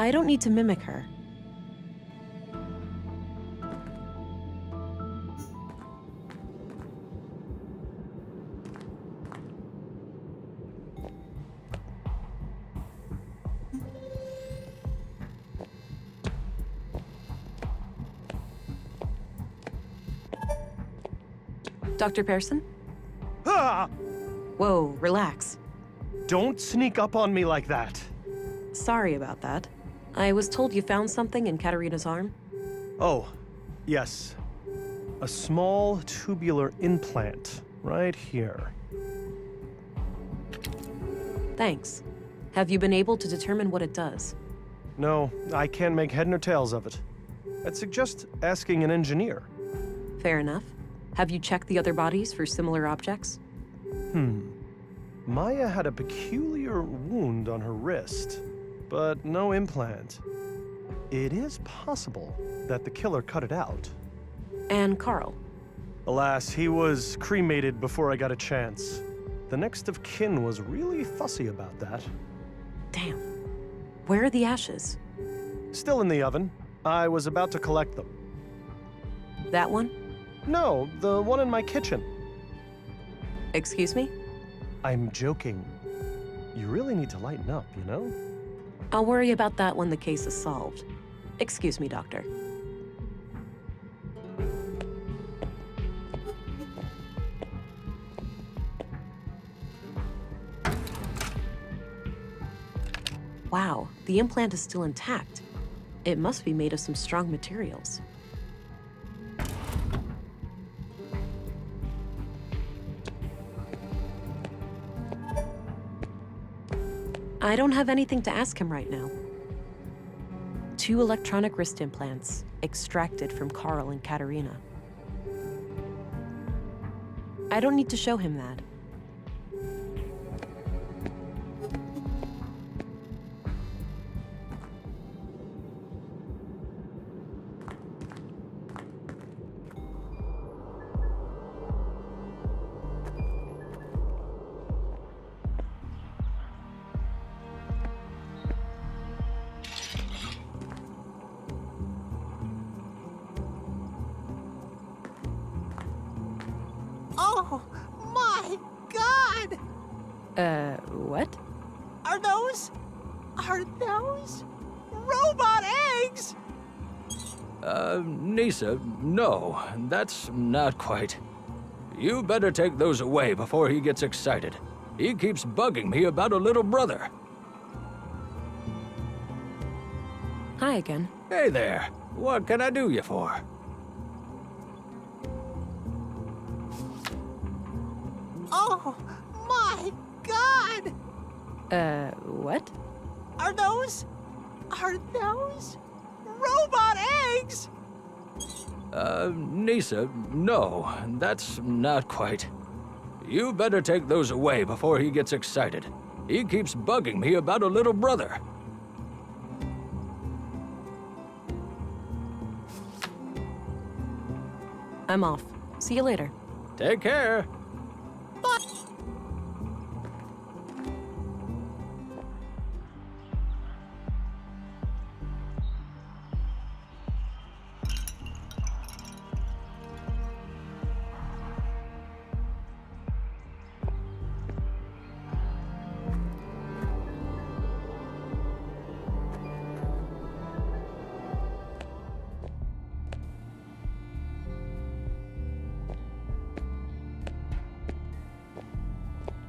I don't need to mimic her. Dr. Pearson? Ah! Whoa, relax. Don't sneak up on me like that. Sorry about that. I was told you found something in Katerina's arm. Oh, yes. A small tubular implant right here. Thanks. Have you been able to determine what it does? No, I can't make head nor tails of it. I'd suggest asking an engineer. Fair enough. Have you checked the other bodies for similar objects? Maya had a peculiar wound on her wrist, but no implant. It is possible that the killer cut it out. And Carl? Alas, he was cremated before I got a chance. The next of kin was really fussy about that. Damn. Where are the ashes? Still in the oven. I was about to collect them. That one? No, the one in my kitchen. Excuse me? I'm joking. You really need to lighten up, you know? I'll worry about that when the case is solved. Excuse me, Doctor. Wow, the implant is still intact. It must be made of some strong materials. I don't have anything to ask him right now. 2 electronic wrist implants, extracted from Carl and Katerina. I don't need to show him that. Oh, my God! What? Are those robot eggs? Nisa, no, that's not quite. You better take those away before he gets excited. He keeps bugging me about a little brother. Hi again. Hey there. What can I do you for? Oh, my God! What? Are those robot eggs? Nisa, no, that's not quite. You better take those away before he gets excited. He keeps bugging me about a little brother. I'm off. See you later. Take care.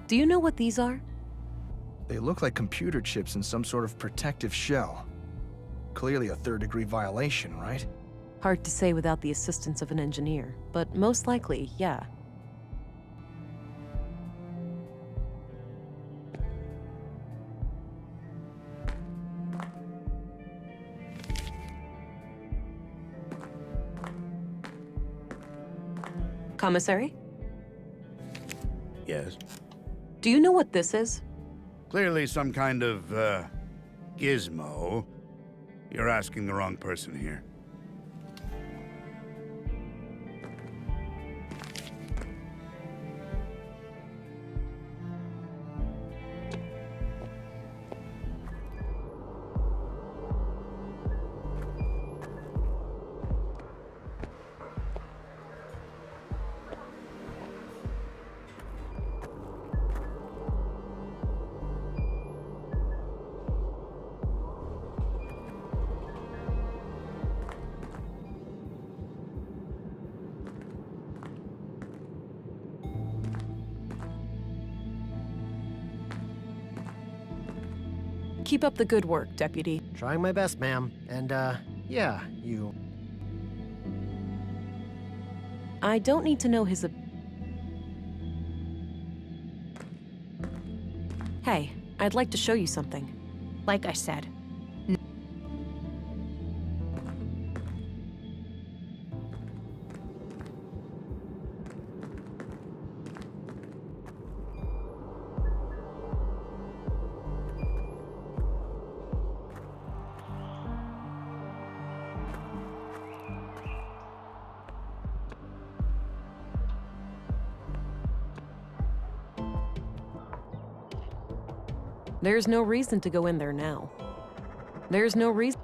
Do you know what these are? They look like computer chips in some sort of protective shell. Clearly a third-degree violation, right? Hard to say without the assistance of an engineer, but most likely, yeah. Commissary? Yes? Do you know what this is? Clearly some kind of, gizmo. You're asking the wrong person here. Keep up the good work, Deputy. Trying my best, ma'am. And, yeah, you... I don't need to know his Hey, I'd like to show you something. Like I said, There's no reason to go in there now. There's no reason.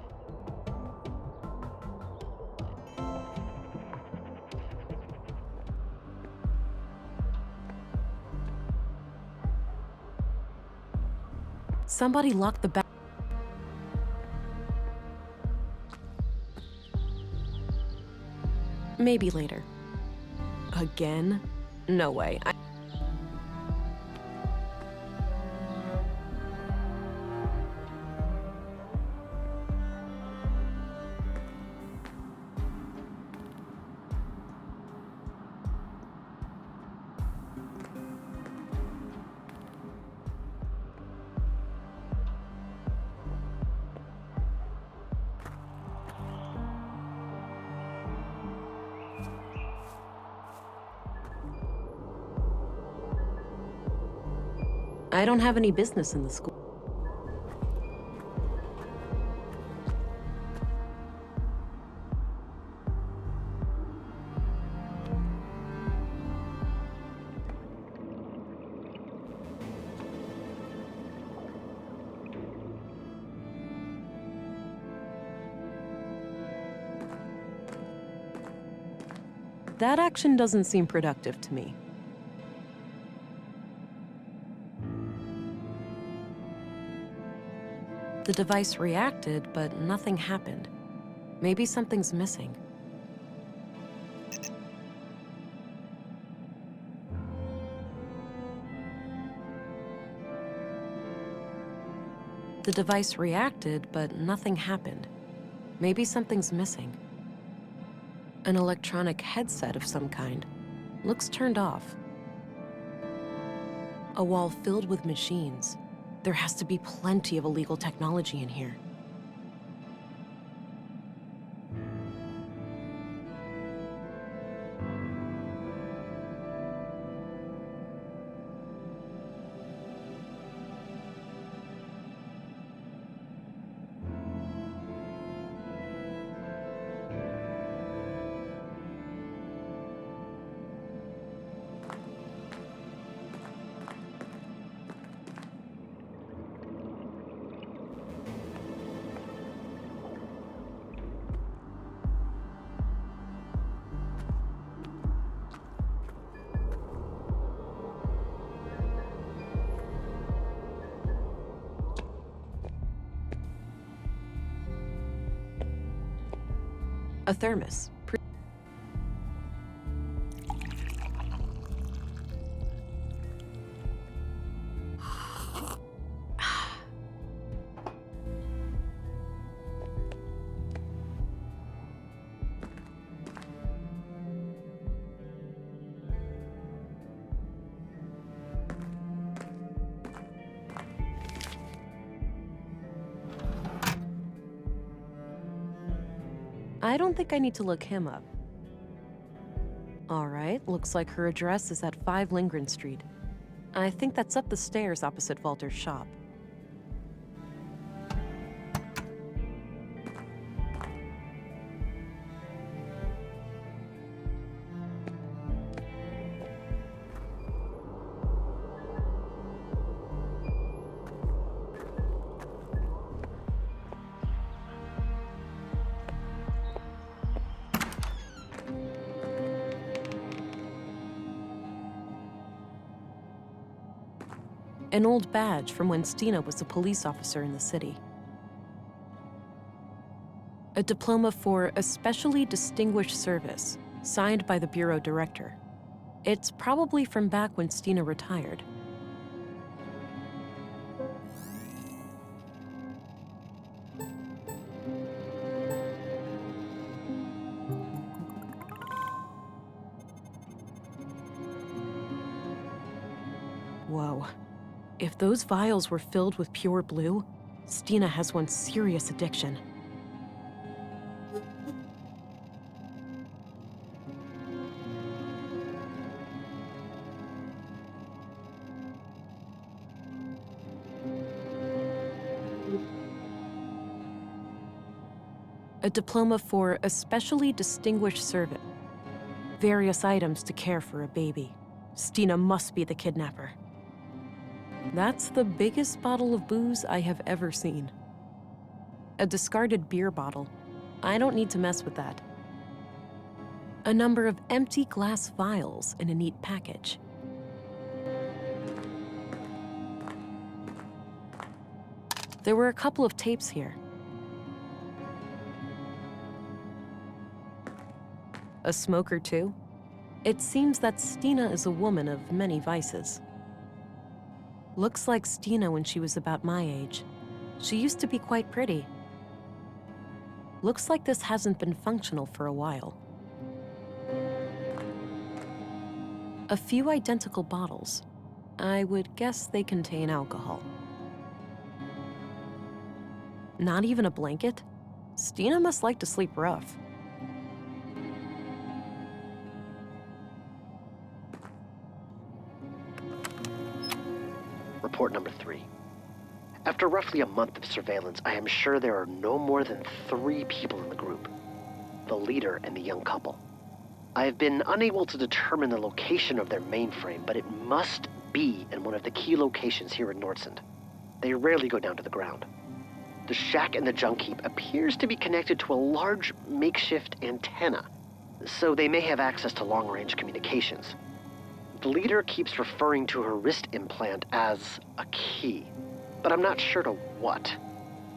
Somebody locked the back. Maybe later. Again? No way. I don't have any business in the school. That action doesn't seem productive to me. The device reacted, but nothing happened. Maybe something's missing. The device reacted, but nothing happened. Maybe something's missing. An electronic headset of some kind. Looks turned off. A wall filled with machines. There has to be plenty of illegal technology in here. A thermos. I don't think I need to look him up. All right, looks like her address is at 5 Lindgren Street. I think that's up the stairs opposite Walter's shop. An old badge from when Stina was a police officer in the city. A diploma for especially distinguished service, signed by the bureau director. It's probably from back when Stina retired. Whoa. If those vials were filled with pure blue, Stina has one serious addiction. A diploma for especially distinguished service. Various items to care for a baby. Stina must be the kidnapper. That's the biggest bottle of booze I have ever seen. A discarded beer bottle. I don't need to mess with that. A number of empty glass vials in a neat package. There were a couple of tapes here. A smoker too? It seems that Stina is a woman of many vices. Looks like Stina when she was about my age. She used to be quite pretty. Looks like this hasn't been functional for a while. A few identical bottles. I would guess they contain alcohol. Not even a blanket? Stina must like to sleep rough. Report number 3. After roughly a month of surveillance, I am sure there are no more than 3 people in the group. The leader and the young couple. I have been unable to determine the location of their mainframe, but it must be in one of the key locations here in Nordsund. They rarely go down to the ground. The shack in the junk heap appears to be connected to a large makeshift antenna, so they may have access to long-range communications. The leader keeps referring to her wrist implant as a key, but I'm not sure to what.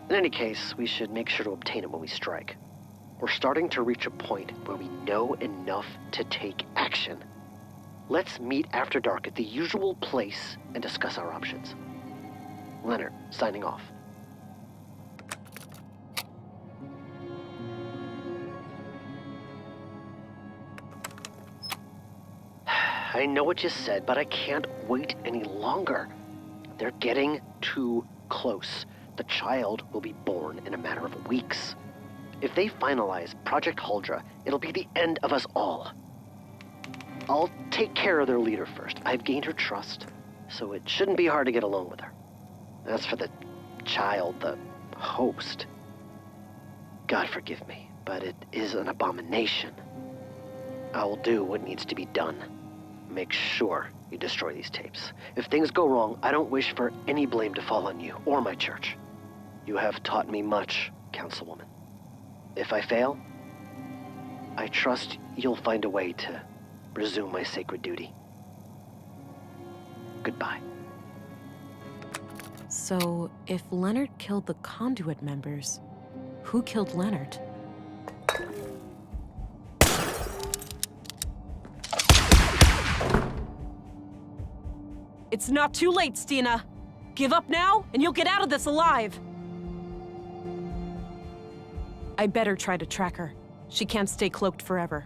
In any case, we should make sure to obtain it when we strike. we're starting to reach a point where we know enough to take action. Let's meet after dark at the usual place and discuss our options. Leonard, signing off. I know what you said, but I can't wait any longer. They're getting too close. The child will be born in a matter of weeks. If they finalize Project Huldra, it'll be the end of us all. I'll take care of their leader first. I've gained her trust, so it shouldn't be hard to get along with her. As for the child, the host, God forgive me, but it is an abomination. I will do what needs to be done. Make sure you destroy these tapes. If things go wrong, I don't wish for any blame to fall on you or my church. You have taught me much, Councilwoman. If I fail, I trust you'll find a way to resume my sacred duty. Goodbye. So, if Leonard killed the Conduit members, who killed Leonard? It's not too late, Stina. Give up now, and you'll get out of this alive. I better try to track her. She can't stay cloaked forever.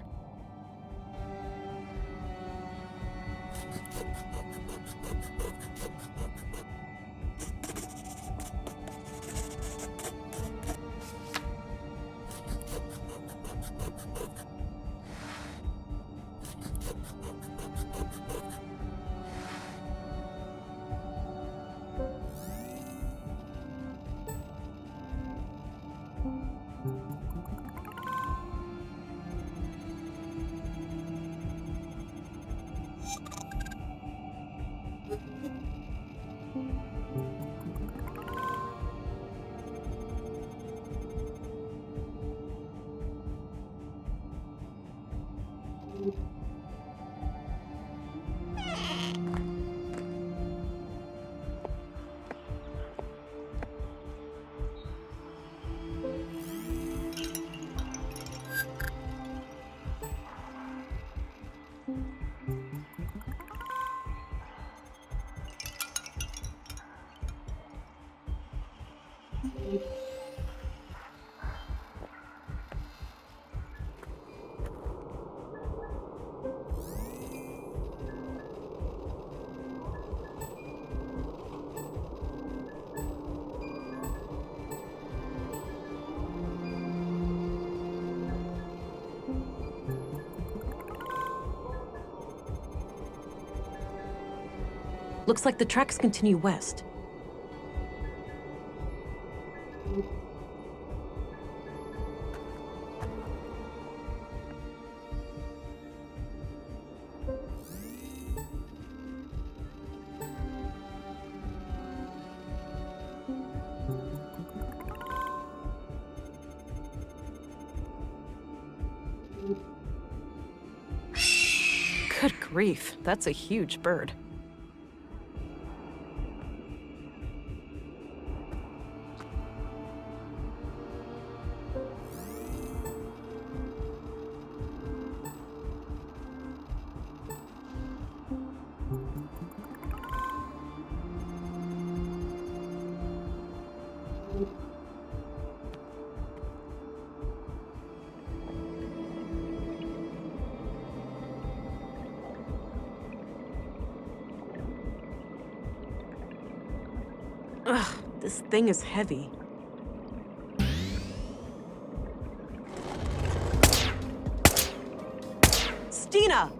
Looks like the tracks continue west. Good grief, that's a huge bird. Ugh, this thing is heavy. Stina!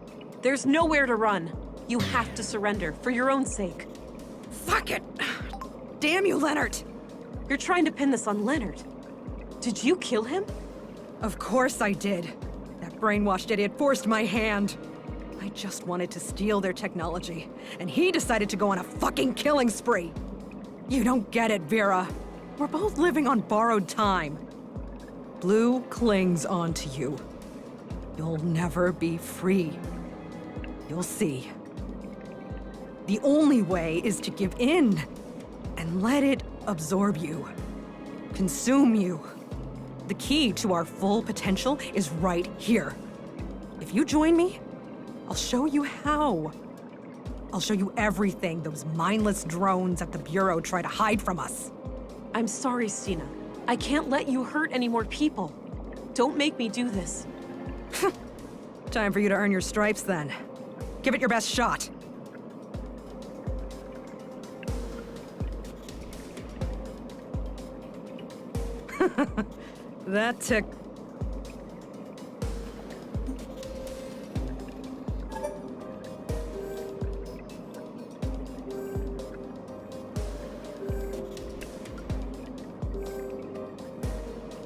There's nowhere to run. You have to surrender, for your own sake. Fuck it! Damn you, Leonard! You're trying to pin this on Leonard. Did you kill him? Of course I did. That brainwashed idiot forced my hand. I just wanted to steal their technology, and he decided to go on a fucking killing spree. You don't get it, Vera. We're both living on borrowed time. Blue clings on to you. You'll never be free. You'll see. The only way is to give in and let it absorb you, consume you. The key to our full potential is right here. If you join me, I'll show you how. I'll show you everything those mindless drones at the Bureau try to hide from us. I'm sorry, Stina. I can't let you hurt any more people. Don't make me do this. Time for you to earn your stripes, then. Give it your best shot. That tick...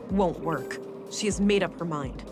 Won't work. She has made up her mind.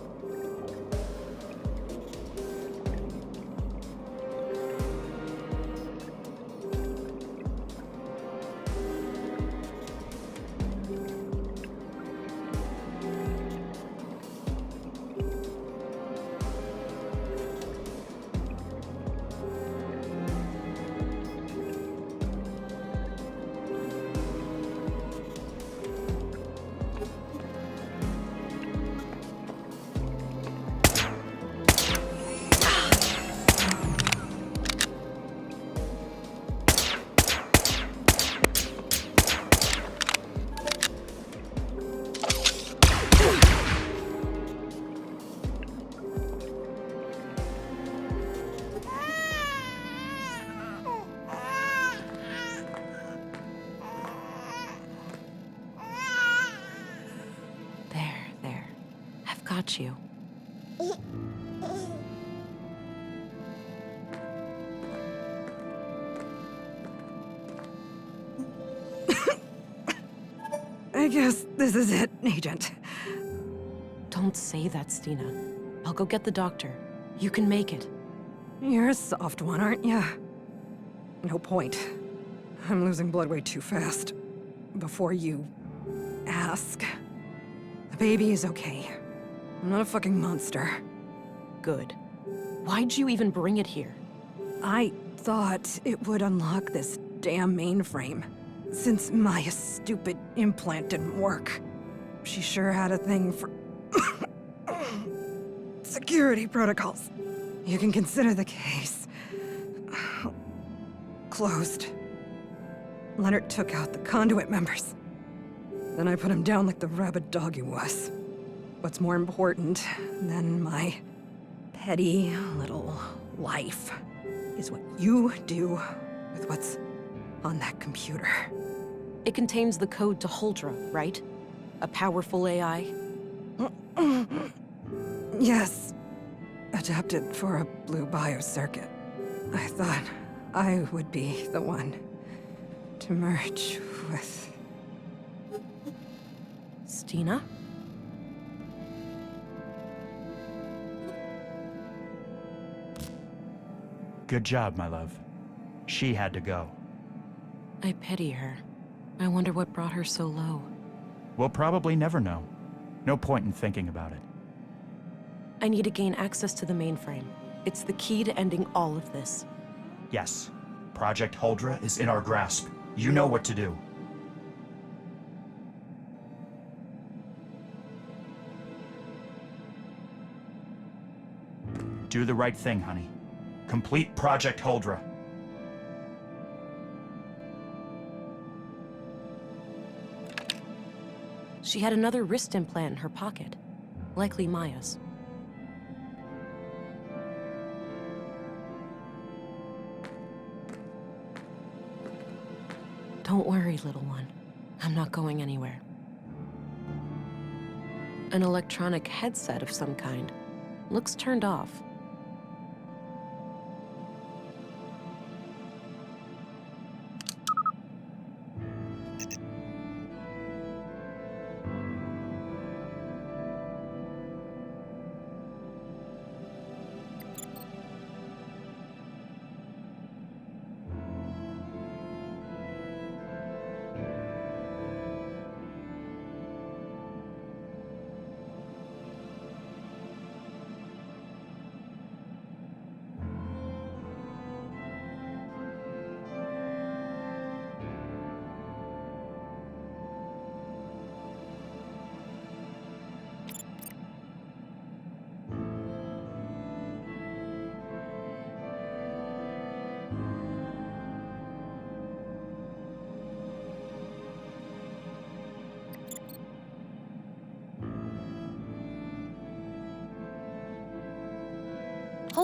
Got you. I guess this is it, Agent. Don't say that, Stina. I'll go get the doctor. You can make it. You're a soft one, aren't you? No point. I'm losing blood way too fast. Before you ask. The baby is okay. I'm not a fucking monster. Good. Why'd you even bring it here? I thought it would unlock this damn mainframe. Since Maya's stupid implant didn't work. She sure had a thing for... security protocols. You can consider the case... closed. Leonard took out the conduit members. Then I put him down like the rabid dog he was. What's more important than my petty little life is what you do with what's on that computer. It contains the code to Huldra, right? A powerful AI? Yes. Adapted for a blue biocircuit. I thought I would be the one to merge with... Stina? Good job, my love. She had to go. I pity her. I wonder what brought her so low. We'll probably never know. No point in thinking about it. I need to gain access to the mainframe. It's the key to ending all of this. Yes. Project Huldra is in our grasp. You know what to do. Do the right thing, honey. Complete Project Huldra. She had another wrist implant in her pocket. Likely Maya's. Don't worry, little one. I'm not going anywhere. An electronic headset of some kind. Looks turned off.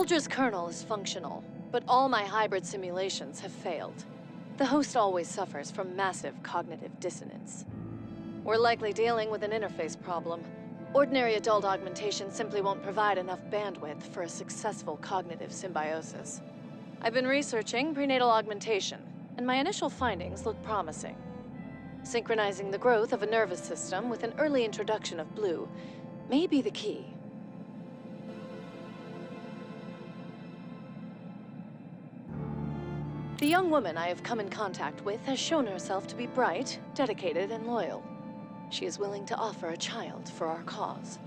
Holdra's kernel is functional, but all my hybrid simulations have failed. The host always suffers from massive cognitive dissonance. We're likely dealing with an interface problem. Ordinary adult augmentation simply won't provide enough bandwidth for a successful cognitive symbiosis. I've been researching prenatal augmentation, and my initial findings look promising. Synchronizing the growth of a nervous system with an early introduction of blue may be the key. The young woman I have come in contact with has shown herself to be bright, dedicated, and loyal. She is willing to offer a child for our cause.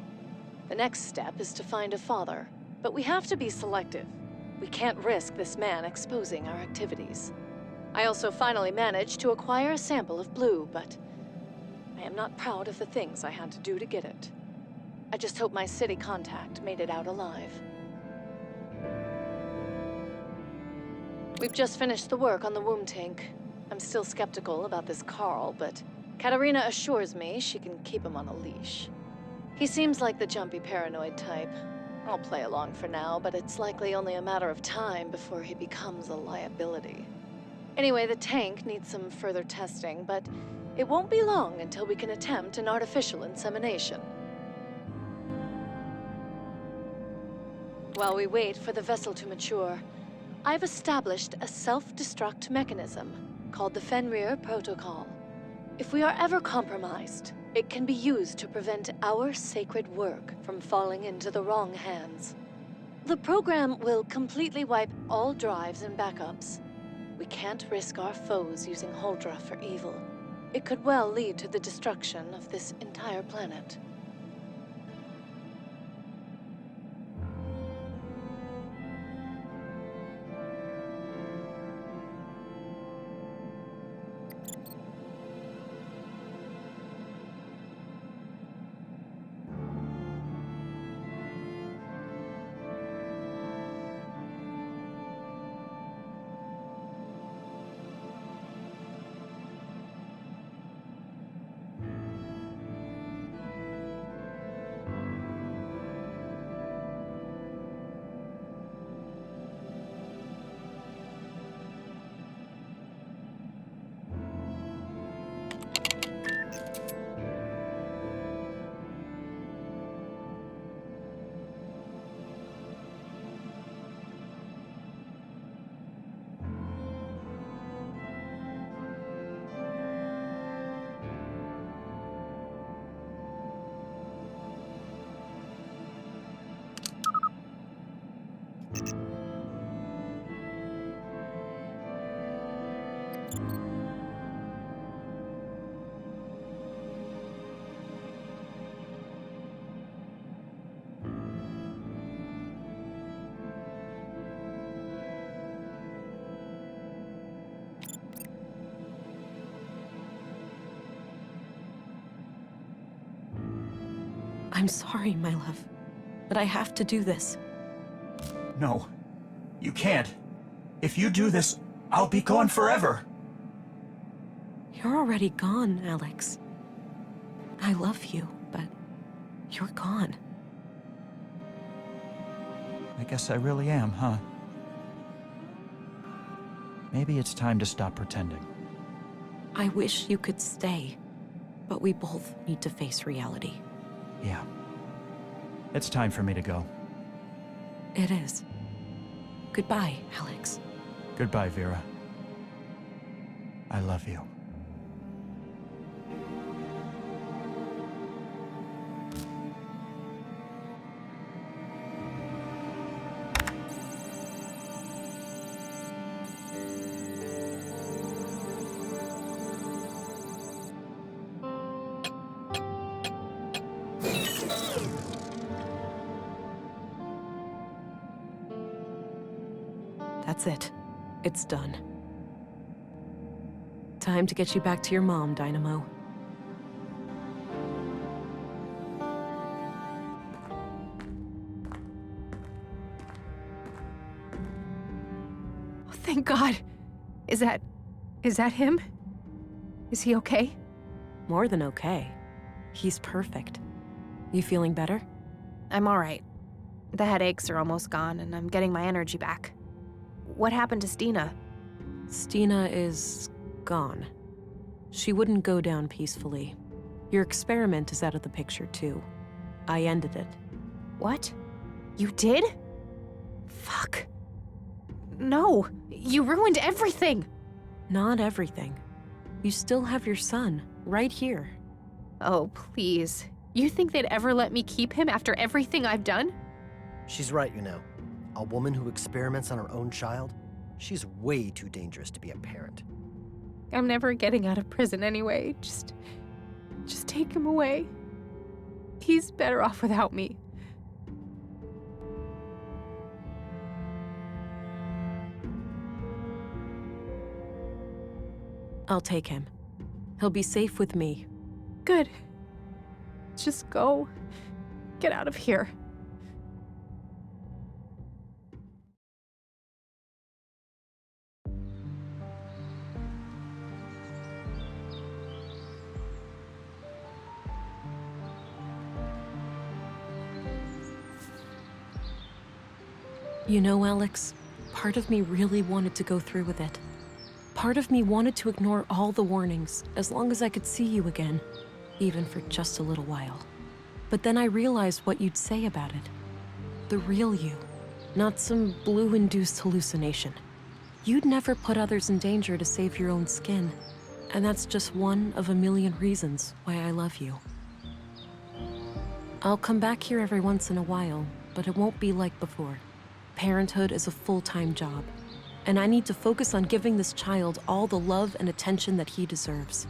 The next step is to find a father, but we have to be selective. We can't risk this man exposing our activities. I also finally managed to acquire a sample of blue, but I am not proud of the things I had to do to get it. I just hope my city contact made it out alive. We've just finished the work on the womb tank. I'm still skeptical about this Carl, but Katarina assures me she can keep him on a leash. He seems like the jumpy paranoid type. I'll play along for now, but it's likely only a matter of time before he becomes a liability. Anyway, the tank needs some further testing, but it won't be long until we can attempt an artificial insemination. While we wait for the vessel to mature, I've established a self-destruct mechanism called the Fenrir Protocol. If we are ever compromised, it can be used to prevent our sacred work from falling into the wrong hands. The program will completely wipe all drives and backups. We can't risk our foes using Holdra for evil. It could well lead to the destruction of this entire planet. I'm sorry, my love, but I have to do this. No, you can't. If you do this, I'll be gone forever. You're already gone, Alex. I love you, but you're gone. I guess I really am, huh? Maybe it's time to stop pretending. I wish you could stay, but we both need to face reality. Yeah. It's time for me to go. It is. Goodbye, Alex. Goodbye, Vera. I love you. That's it. It's done. Time to get you back to your mom, Dynamo. Oh, thank God. Is that him? Is he okay? More than okay. He's perfect. You feeling better? I'm all right. The headaches are almost gone, and I'm getting my energy back. What happened to Stina? Stina is gone. She wouldn't go down peacefully. Your experiment is out of the picture, too. I ended it. What? You did? Fuck. No, you ruined everything. Not everything. You still have your son, right here. Oh, please. You think they'd ever let me keep him after everything I've done? She's right, you know. A woman who experiments on her own child, she's way too dangerous to be a parent. I'm never getting out of prison anyway. Just take him away. He's better off without me. I'll take him. He'll be safe with me. Good. Just go. Get out of here. You know, Alex, part of me really wanted to go through with it. Part of me wanted to ignore all the warnings as long as I could see you again, even for just a little while. But then I realized what you'd say about it. The real you, not some blue-induced hallucination. You'd never put others in danger to save your own skin, and that's just one of a million reasons why I love you. I'll come back here every once in a while, but it won't be like before. Parenthood is a full-time job, and I need to focus on giving this child all the love and attention that he deserves.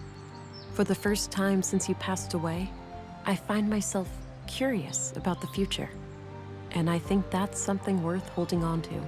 For the first time since you passed away, I find myself curious about the future, and I think that's something worth holding on to.